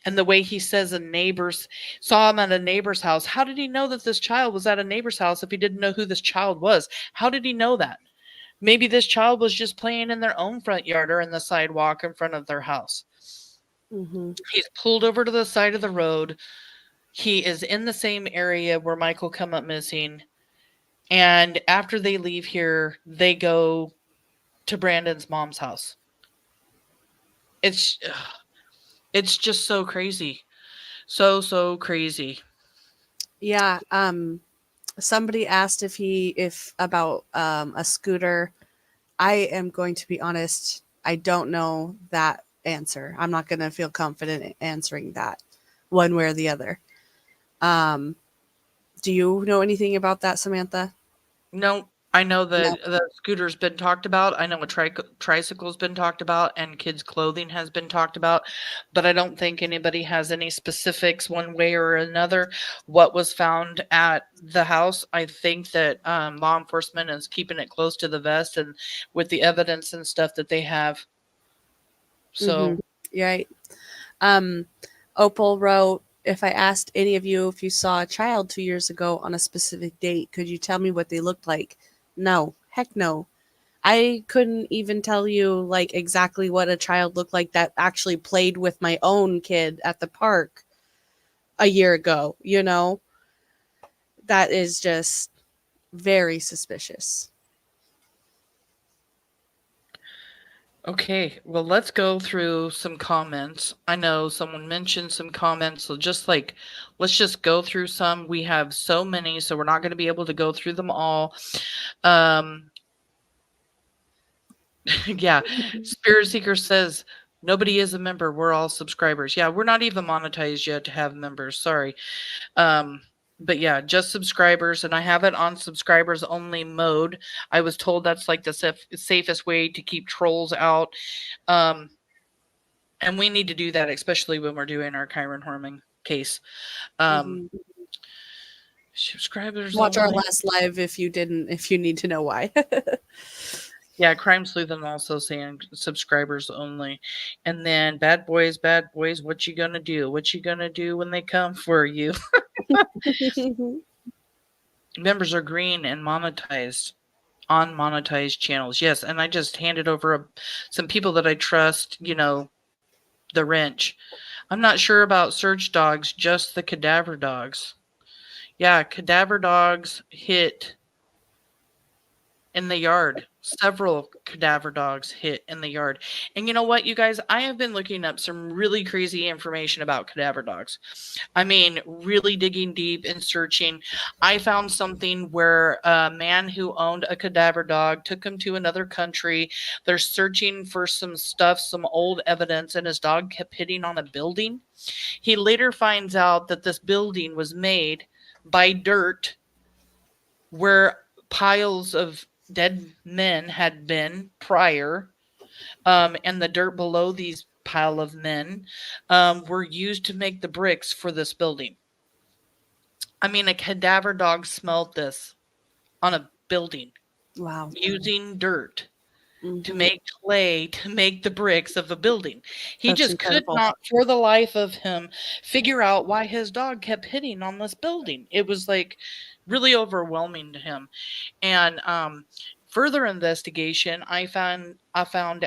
and the way he says a neighbor's saw him at a neighbor's house. How did he know that this child was at a neighbor's house if he didn't know who this child was? How did he know that? Maybe this child was just playing in their own front yard or in the sidewalk in front of their house. Mm-hmm. He's pulled over to the side of the road. He is in the same area where Michael come up missing. And after they leave here, they go to Brandon's mom's house. It's just so crazy. So crazy. Yeah. Somebody asked if about a scooter. I am going to be honest. I don't know that answer. I'm not going to feel confident answering that one way or the other. Do you know anything about that, Samantha? No, I know that the scooter's been talked about. I know a tricycle's been talked about and kids' clothing has been talked about, but I don't think anybody has any specifics one way or another. What was found at the house, I think that law enforcement is keeping it close to the vest and with the evidence and stuff that they have. So, Right. Opal wrote, if I asked any of you if you saw a child 2 years ago on a specific date, could you tell me what they looked like? No. Heck no. I couldn't even tell you like exactly what a child looked like that actually played with my own kid at the park a year ago, you know? That is just very suspicious. okay, well, let's go through some comments. I know someone mentioned some comments, so let's just go through some. We have so many, so we're not going to be able to go through them all. Yeah, Spirit Seeker says, nobody is a member. We're all subscribers. Yeah, we're not even monetized yet to have members. Sorry. But yeah, just subscribers, and I have it on subscribers only mode. I was told that's like the safest way to keep trolls out. And we need to do that, especially when we're doing our Chiron Horming case. Subscribers Watch our only. last live if you need to know why. Yeah, Crime Sleuth and also saying subscribers only. And then bad boys, what you gonna do? What you gonna do when they come for you? Members are green and monetized on monetized channels. Yes, and I just handed over some people that I trust, the wrench. I'm not sure about search dogs, just the cadaver dogs. Yeah, cadaver dogs hit in the yard. Several cadaver dogs hit in the yard. And you know what, you guys? I have been looking up some really crazy information about cadaver dogs. I mean, really digging deep and searching. I found something where a man who owned a cadaver dog took him to another country. They're searching for some stuff, some old evidence, and his dog kept hitting on a building. He later finds out that this building was made by dirt where piles of dead men had been prior, and the dirt below these pile of men were used to make the bricks for this building. I mean, a cadaver dog smelled this on a building. Wow. Using dirt to make clay to make the bricks of a building. He That's just incredible. could not, for the life of him, figure out why his dog kept hitting on this building. It was like really overwhelming to him. And further investigation, I found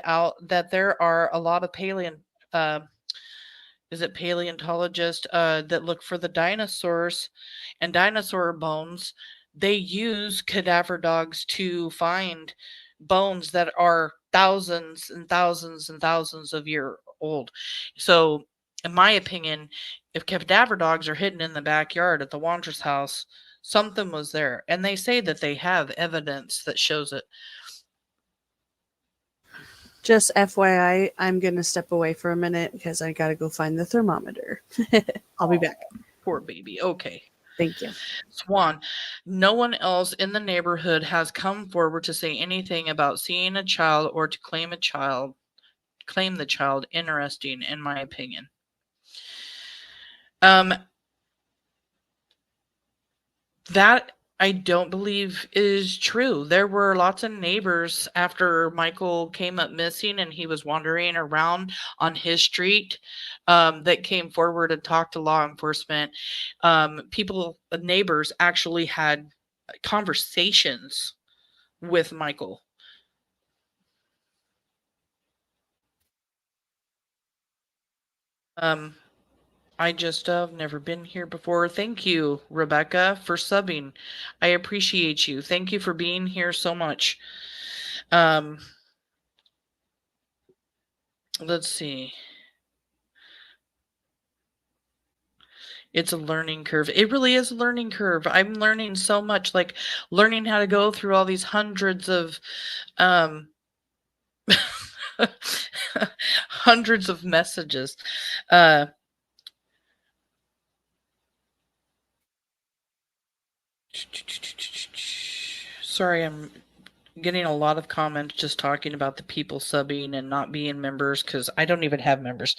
out that there are a lot of paleontologists that look for the dinosaurs and dinosaur bones. They use cadaver dogs to find bones that are thousands and thousands and thousands of years old. So, in my opinion, if cadaver dogs are hidden in the backyard at the Wandra's house, something was there. And they say that they have evidence that shows it. Just FYI, I'm going to step away for a minute because I got to go find the thermometer. I'll be back. Poor baby. Okay. Thank you. Swan, no one else in the neighborhood has come forward to say anything about seeing a child or to claim the child. Interesting, in my opinion. That I don't believe is true. There were lots of neighbors after Michael came up missing and he was wandering around on his street, that came forward and talked to law enforcement. Neighbors actually had conversations with Michael. I just have never been here before. Thank you, Rebecca, for subbing. I appreciate you. Thank you for being here so much. Let's see. It's a learning curve. It really is a learning curve. I'm learning so much, like learning how to go through all these hundreds of hundreds of messages. Sorry, I'm getting a lot of comments just talking about the people subbing and not being members because I don't even have members.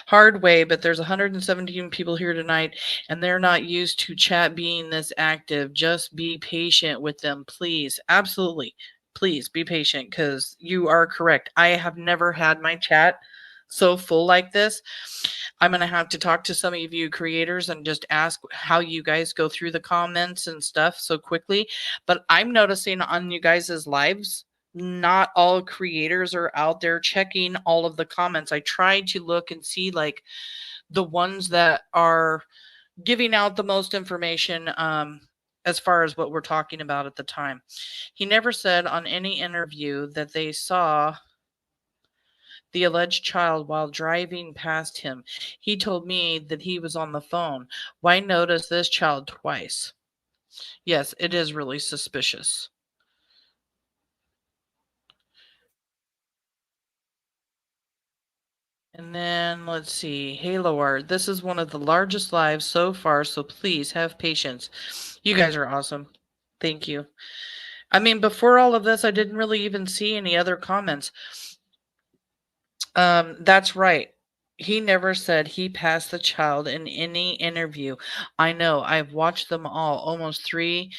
Hard way, but there's 117 people here tonight and they're not used to chat being this active. Just be patient with them, please. Absolutely. Please be patient because you are correct. I have never had my chat so full like this. I'm going to have to talk to some of you creators and just ask how you guys go through the comments and stuff so quickly. But I'm noticing on you guys' lives, not all creators are out there checking all of the comments. I tried to look and see like the ones that are giving out the most information as far as what we're talking about at the time. He never said on any interview that they saw the alleged child while driving past him. He told me that he was on the phone. Why notice this child twice? Yes, it is really suspicious. And then let's see. Halo Art. This is one of the largest lives so far, so please have patience. You guys are awesome. Thank you. I mean, before all of this, I didn't really even see any other comments. That's right. He never said he passed the child in any interview. I know. I've watched them all almost three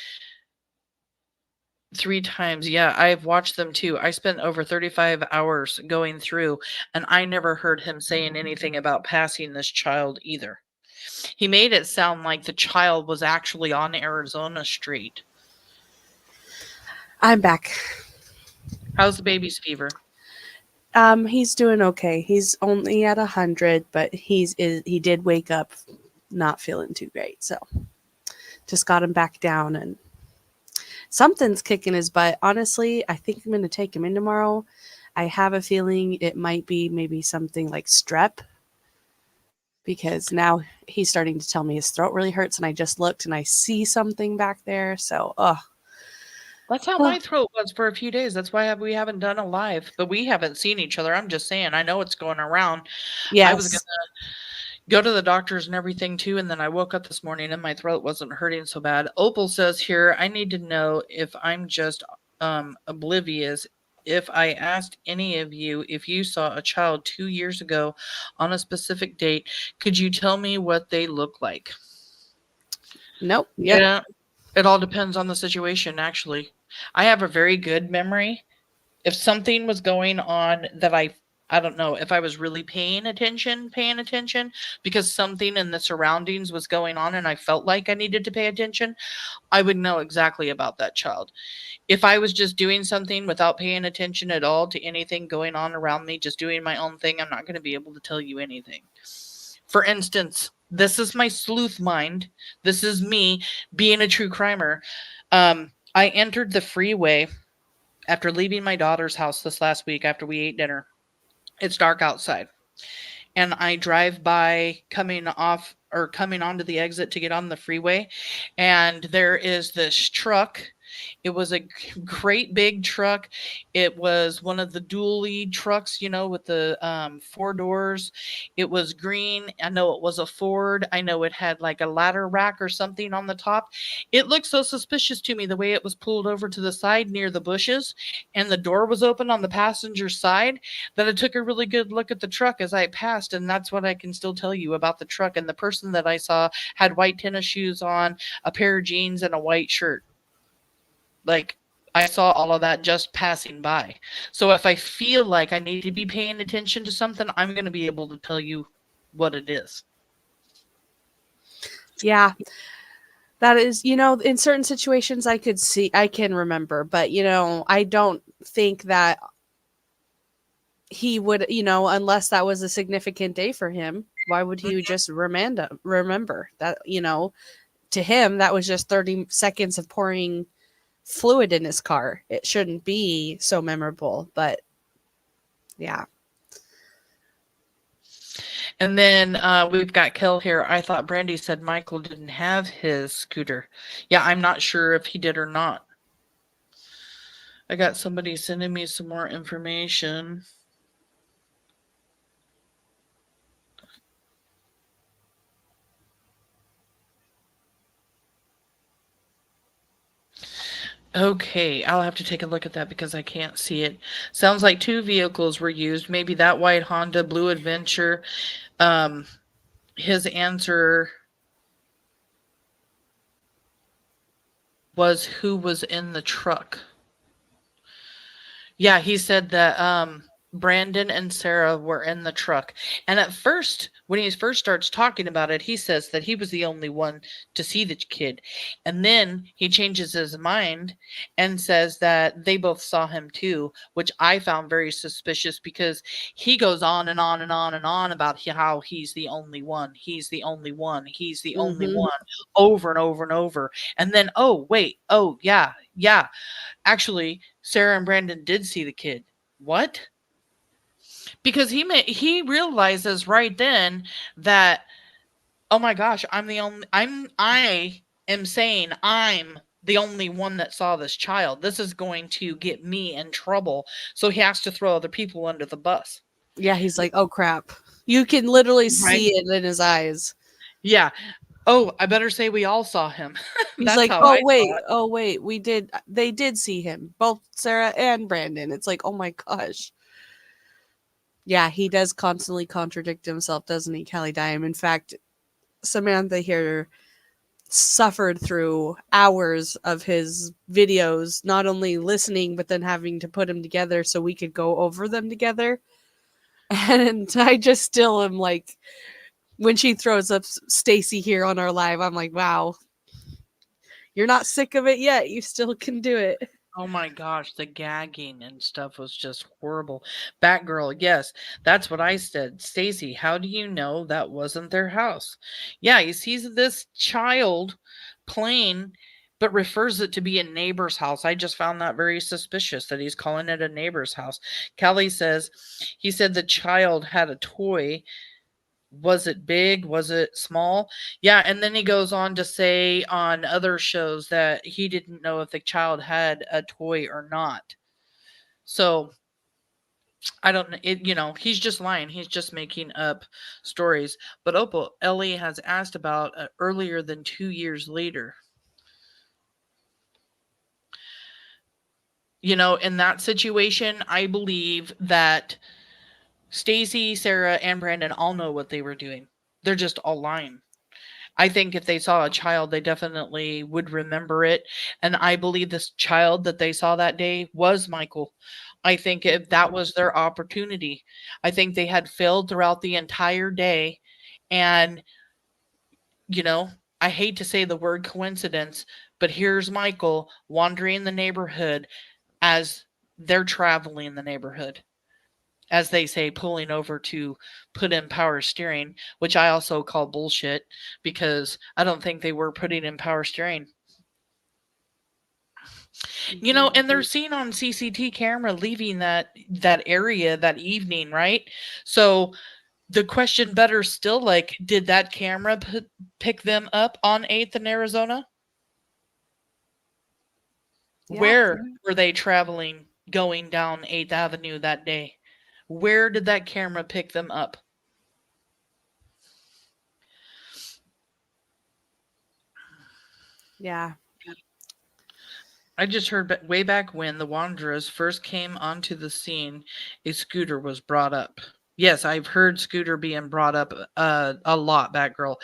times. Yeah, I've watched them too. I spent over 35 hours going through, and I never heard him saying anything about passing this child either. He made it sound like the child was actually on Arizona Street. I'm back. How's the baby's fever? He's doing okay. He's only at 100, but he did wake up not feeling too great. So just got him back down and something's kicking his butt. Honestly, I think I'm going to take him in tomorrow. I have a feeling it might be maybe something like strep because now he's starting to tell me his throat really hurts and I just looked and I see something back there. So, That's how my throat was for a few days. That's why we haven't done a live, but we haven't seen each other. I'm just saying, I know it's going around. yes. I was going to go to the doctors and everything too, and then I woke up this morning and my throat wasn't hurting so bad. Opal says here, I need to know if I'm just oblivious. If I asked any of you if you saw a child 2 years ago on a specific date, could you tell me what they look like? Nope. Yep. Yeah. It all depends on the situation, actually. I have a very good memory. If something was going on that I don't know, if I was really paying attention, because something in the surroundings was going on and I felt like I needed to pay attention, I would know exactly about that child. If I was just doing something without paying attention at all to anything going on around me, just doing my own thing, I'm not going to be able to tell you anything. For instance, this is my sleuth mind. This is me being a true crimer. I entered the freeway after leaving my daughter's house this last week after we ate dinner. It's dark outside. And I drive by coming onto the exit to get on the freeway. And there is this truck It was a great big truck. It was one of the dually trucks, you know, with the 4 doors. It was green. I know it was a Ford. I know it had like a ladder rack or something on the top. It looked so suspicious to me the way it was pulled over to the side near the bushes and the door was open on the passenger side that I took a really good look at the truck as I passed. And that's what I can still tell you about the truck. And the person that I saw had white tennis shoes on, a pair of jeans, and a white shirt. Like, I saw all of that just passing by. So if I feel like I need to be paying attention to something, I'm going to be able to tell you what it is. Yeah. That is, you know, in certain situations I can remember, but, you know, I don't think that he would, you know, unless that was a significant day for him, why would he just remember that, you know, to him, that was just 30 seconds of pouring fluid in his car. It shouldn't be so memorable, but yeah. And then we've got Kel here. I thought Brandy said Michael didn't have his scooter. Yeah, I'm not sure if he did or not. I got somebody sending me some more information. Okay, I'll have to take a look at that because I can't see it. Sounds like 2 vehicles were used. Maybe that white Honda Blue Adventure. His answer was who was in the truck. Yeah, he said that Brandon and Sarah were in the truck. And at first, when he first starts talking about it, he says that he was the only one to see the kid. And then he changes his mind and says that they both saw him too, which I found very suspicious because he goes on and on and on and on about how he's the only one. He's the only one. He's the only one, over and over and over. And then, oh, wait. Oh, yeah. Actually, Sarah and Brandon did see the kid. What? Because he realizes right then that, oh my gosh, I am saying I'm the only one that saw this child. This is going to get me in trouble. So he has to throw other people under the bus. Yeah, he's like, oh crap. You can literally see it in his eyes. Yeah. Oh, I better say we all saw him. He's That's like, how oh wait, they did see him, both Sarah and Brandon. It's like, oh my gosh. Yeah, he does constantly contradict himself, doesn't he, Kelly Dime? In fact, Samantha here suffered through hours of his videos, not only listening, but then having to put them together so we could go over them together. And I just still am like, when she throws up Stacey here on our live, I'm like, wow, you're not sick of it yet. You still can do it. Oh my gosh, the gagging and stuff was just horrible. Batgirl, yes, that's what I said. Stacey, how do you know that wasn't their house? Yeah, he sees this child playing, but refers it to be a neighbor's house. I just found that very suspicious that he's calling it a neighbor's house. Kelly says, he said the child had a toy. Was it big? Was it small? Yeah, and then he goes on to say on other shows that he didn't know if the child had a toy or not. So I don't know. You know, he's just lying. He's just making up stories. But Opal, Ellie has asked about earlier than 2 years later. You know, in that situation, I believe that Stacey, Sarah, and Brandon all know what they were doing. They're just all lying. I think if they saw a child, they definitely would remember it. And I believe this child that they saw that day was Michael. I think if that was their opportunity, I think they had failed throughout the entire day. And, you know, I hate to say the word coincidence, but here's Michael wandering the neighborhood as they're traveling in the neighborhood. As they say, pulling over to put in power steering, which I also call bullshit because I don't think they were putting in power steering. You know, and they're seen on CCTV camera leaving that area that evening, right? So the question better still, like, did that camera pick them up on 8th in Arizona? Yeah. Where were they traveling going down 8th Avenue that day? Where did that camera pick them up? Yeah. I just heard way back when the Wanderers first came onto the scene, a scooter was brought up. Yes, I've heard scooter being brought up a lot, Batgirl.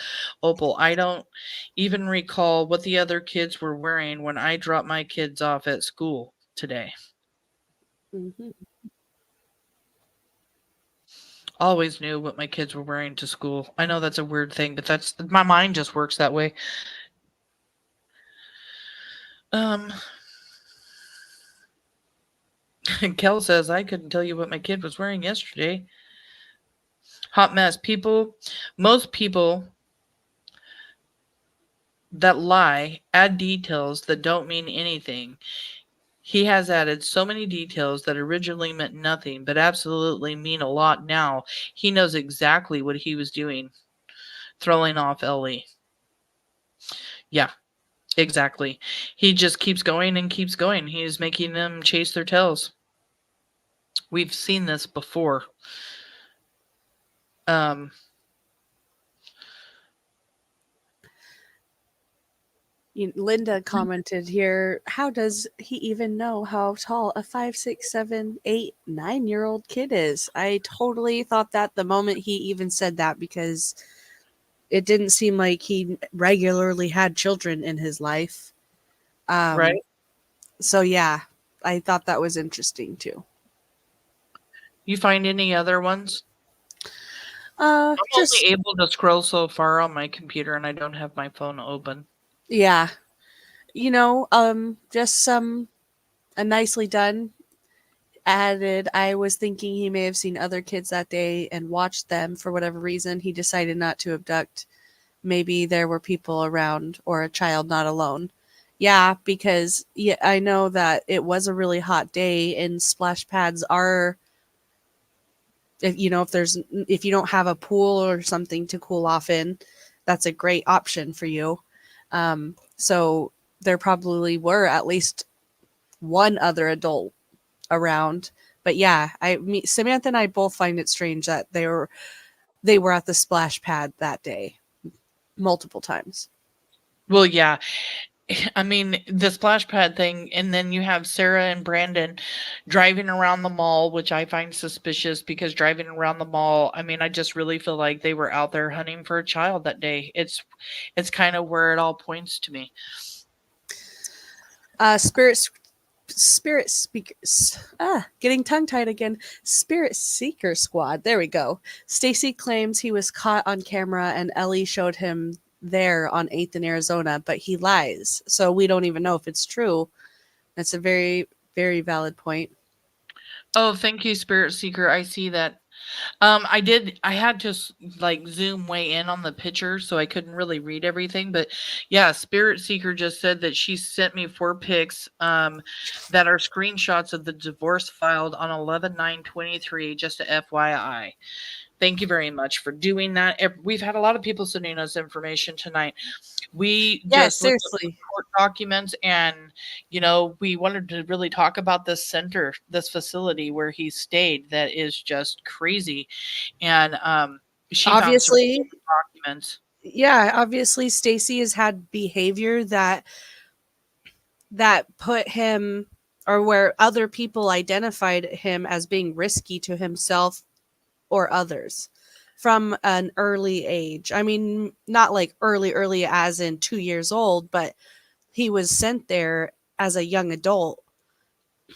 Opal, I don't even recall what the other kids were wearing when I dropped my kids off at school today. Hmm. Always knew what my kids were wearing to school. I know that's a weird thing, but that's my mind just works that way. Kel says I couldn't tell you what my kid was wearing yesterday. Hot mess. Most people that lie add details that don't mean anything. He has added so many details that originally meant nothing, but absolutely mean a lot now. He knows exactly what he was doing, throwing off Ellie. Yeah, exactly. He just keeps going and keeps going. He's making them chase their tails. We've seen this before. Linda commented here, how does he even know how tall a 5, 6, 7, 8, 9-year-old kid is? I totally thought that the moment he even said that, because it didn't seem like he regularly had children in his life. Right? So yeah, I thought that was interesting too. You find any other ones? I'm only able to scroll so far on my computer, and I don't have my phone open. Yeah. Just a nicely done added. I was thinking he may have seen other kids that day and watched them. For whatever reason, he decided not to abduct. Maybe there were people around or a child not alone. Yeah, because I know that it was a really hot day, and splash pads are, if you don't have a pool or something to cool off in, that's a great option for you. So there probably were at least one other adult around. But yeah, Samantha and I both find it strange that they were at the splash pad that day multiple times. Well, yeah. I mean, the splash pad thing, and then you have Sarah and Brandon driving around the mall, which I find suspicious, because driving around the mall, I mean, I just really feel like they were out there hunting for a child that day. It's kind of where it all points to me. Spirit speakers. Getting tongue tied again. Spirit Seeker Squad. There we go. Stacey claims he was caught on camera and Ellie showed him there on 8th in Arizona, but he lies. So we don't even know if it's true. That's a very, very valid point. Oh, thank you, Spirit Seeker. I see that. I had to like zoom way in on the picture, so I couldn't really read everything. But yeah, Spirit Seeker just said that she sent me 4 pics that are screenshots of the divorce filed on 11/9/23. Just a FYI. Thank you very much for doing that. We've had a lot of people sending us information tonight. We just looked at the court documents, and we wanted to really talk about this center, this facility where he stayed, that is just crazy. And she obviously found some documents. Yeah, obviously Stacey has had behavior that put him, or where other people identified him as being risky to himself or others from an early age. I mean, not like early as in 2 years old, but he was sent there as a young adult,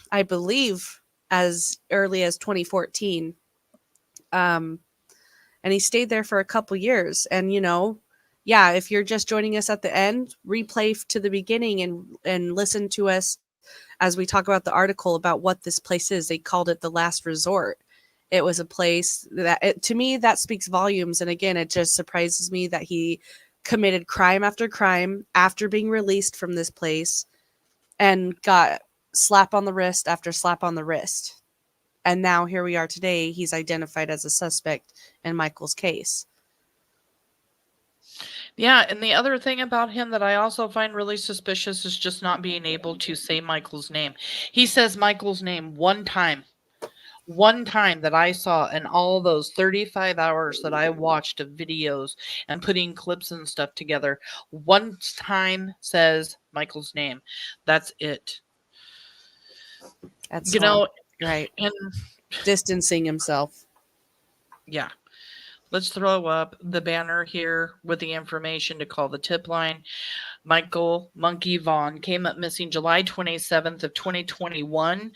I believe as early as 2014. And he stayed there for a couple years. And, yeah, if you're just joining us at the end, replay to the beginning and listen to us as we talk about the article about what this place is. They called it the last resort. It was a place that, to me, that speaks volumes. And again, it just surprises me that he committed crime after crime after being released from this place and got slap on the wrist after slap on the wrist. And now here we are today. He's identified as a suspect in Michael's case. Yeah, and the other thing about him that I also find really suspicious is just not being able to say Michael's name. He says Michael's name one time. One time that I saw in all those 35 hours that I watched of videos and putting clips and stuff together, one time says Michael's name. That's it. That's You all. know, Right. and Distancing himself. yeah. Let's throw up the banner here with the information to call the tip line. Michael Monkey Vaughn came up missing July 27th of 2021.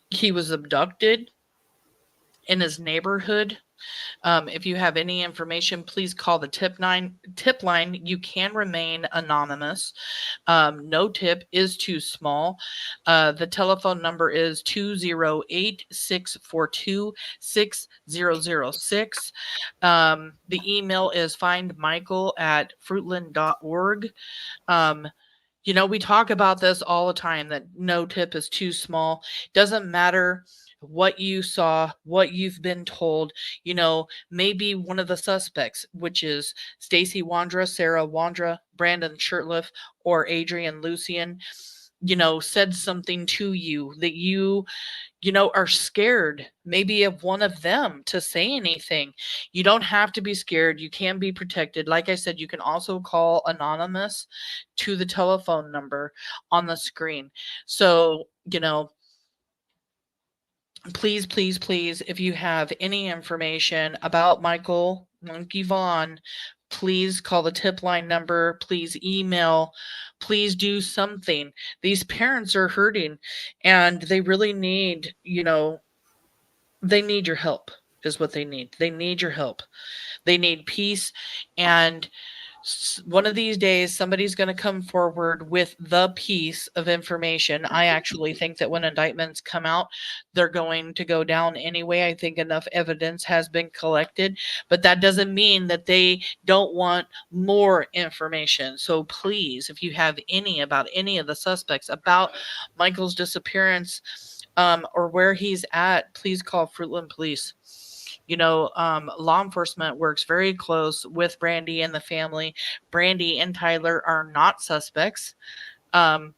He was abducted in his neighborhood. If you have any information, please call the tip line. You can remain anonymous. No tip is too small. The telephone number is 208-642-6006. The email is findmichael@fruitland.org. We talk about this all the time, that no tip is too small. Doesn't matter what you saw, what you've been told. Maybe one of the suspects, which is Stacey Wondra, Sarah Wondra, Brandon Shirtliff, or Adrian Lucian, said something to you that you are scared maybe of one of them to say anything. You don't have to be scared. You can be protected. Like I said, you can also call anonymous to the telephone number on the screen. So, please, please, please, if you have any information about Michael Monkey Vaughn, please call the tip line number. Please email. Please do something. These parents are hurting and they really need, they need your help is what they need. They need your help. They need peace. And one of these days, somebody's going to come forward with the piece of information. I actually think that when indictments come out, they're going to go down anyway. I think enough evidence has been collected, but that doesn't mean that they don't want more information. So please, if you have about any of the suspects, about Michael's disappearance, or where he's at, please call Fruitland Police. Law enforcement works very close with Brandy and the family. Brandy and Tyler are not suspects. They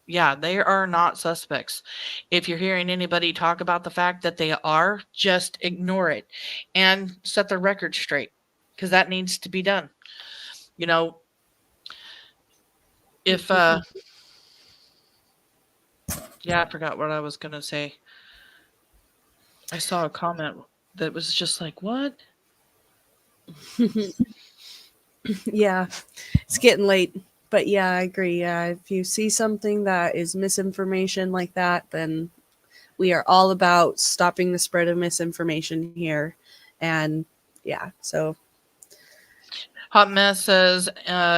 are not suspects. If you're hearing anybody talk about the fact that they are, just ignore it and set the record straight, because that needs to be done. If I forgot what I was going to say. I saw a comment that was just like, what? Yeah, it's getting late. But yeah, I agree. Yeah, if you see something that is misinformation like that, then we are all about stopping the spread of misinformation here. And yeah, so. Hot Mess says,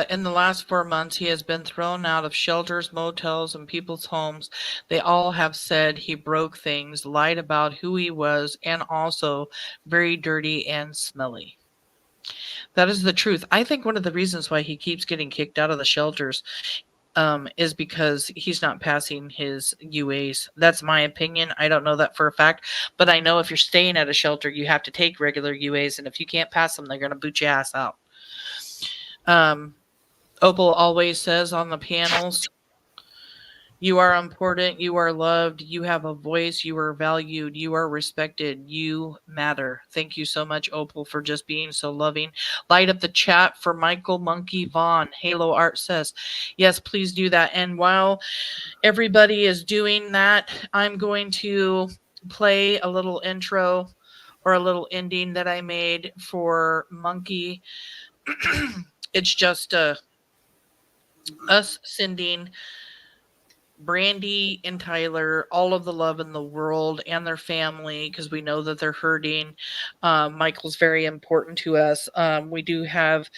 in the last 4 months, he has been thrown out of shelters, motels, and people's homes. They all have said he broke things, lied about who he was, and also very dirty and smelly. That is the truth. I think one of the reasons why he keeps getting kicked out of the shelters is because he's not passing his UAs. That's my opinion. I don't know that for a fact, but I know if you're staying at a shelter, you have to take regular UAs, and if you can't pass them, they're going to boot your ass out. Opal always says on the panels, you are important, you are loved, you have a voice, you are valued, you are respected, you matter. Thank you so much, Opal, for just being so loving. Light up the chat for Michael Monkey Vaughn. Halo Art says, yes, please do that. And while everybody is doing that, I'm going to play a little intro or a little ending that I made for Monkey. It's just us sending Brandy and Tyler all of the love in the world and their family, because we know that they're hurting. Michael's very important to us. We do have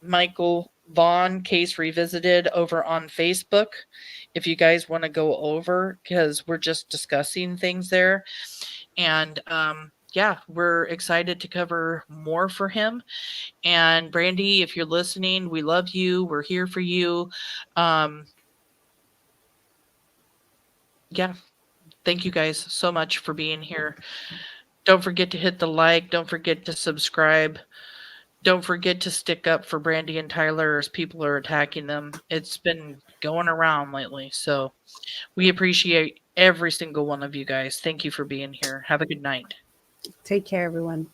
Michael Vaughn Case Revisited over on Facebook, if you guys want to go over, because we're just discussing things there. And we're excited to cover more for him. And Brandy, if you're listening, we love you. We're here for you. Thank you guys so much for being here. Don't forget to hit the like. Don't forget to subscribe. don't forget to stick up for Brandy and Tyler as people are attacking them. It's been going around lately. So we appreciate every single one of you guys. Thank you for being here. Have a good night. Take care, everyone.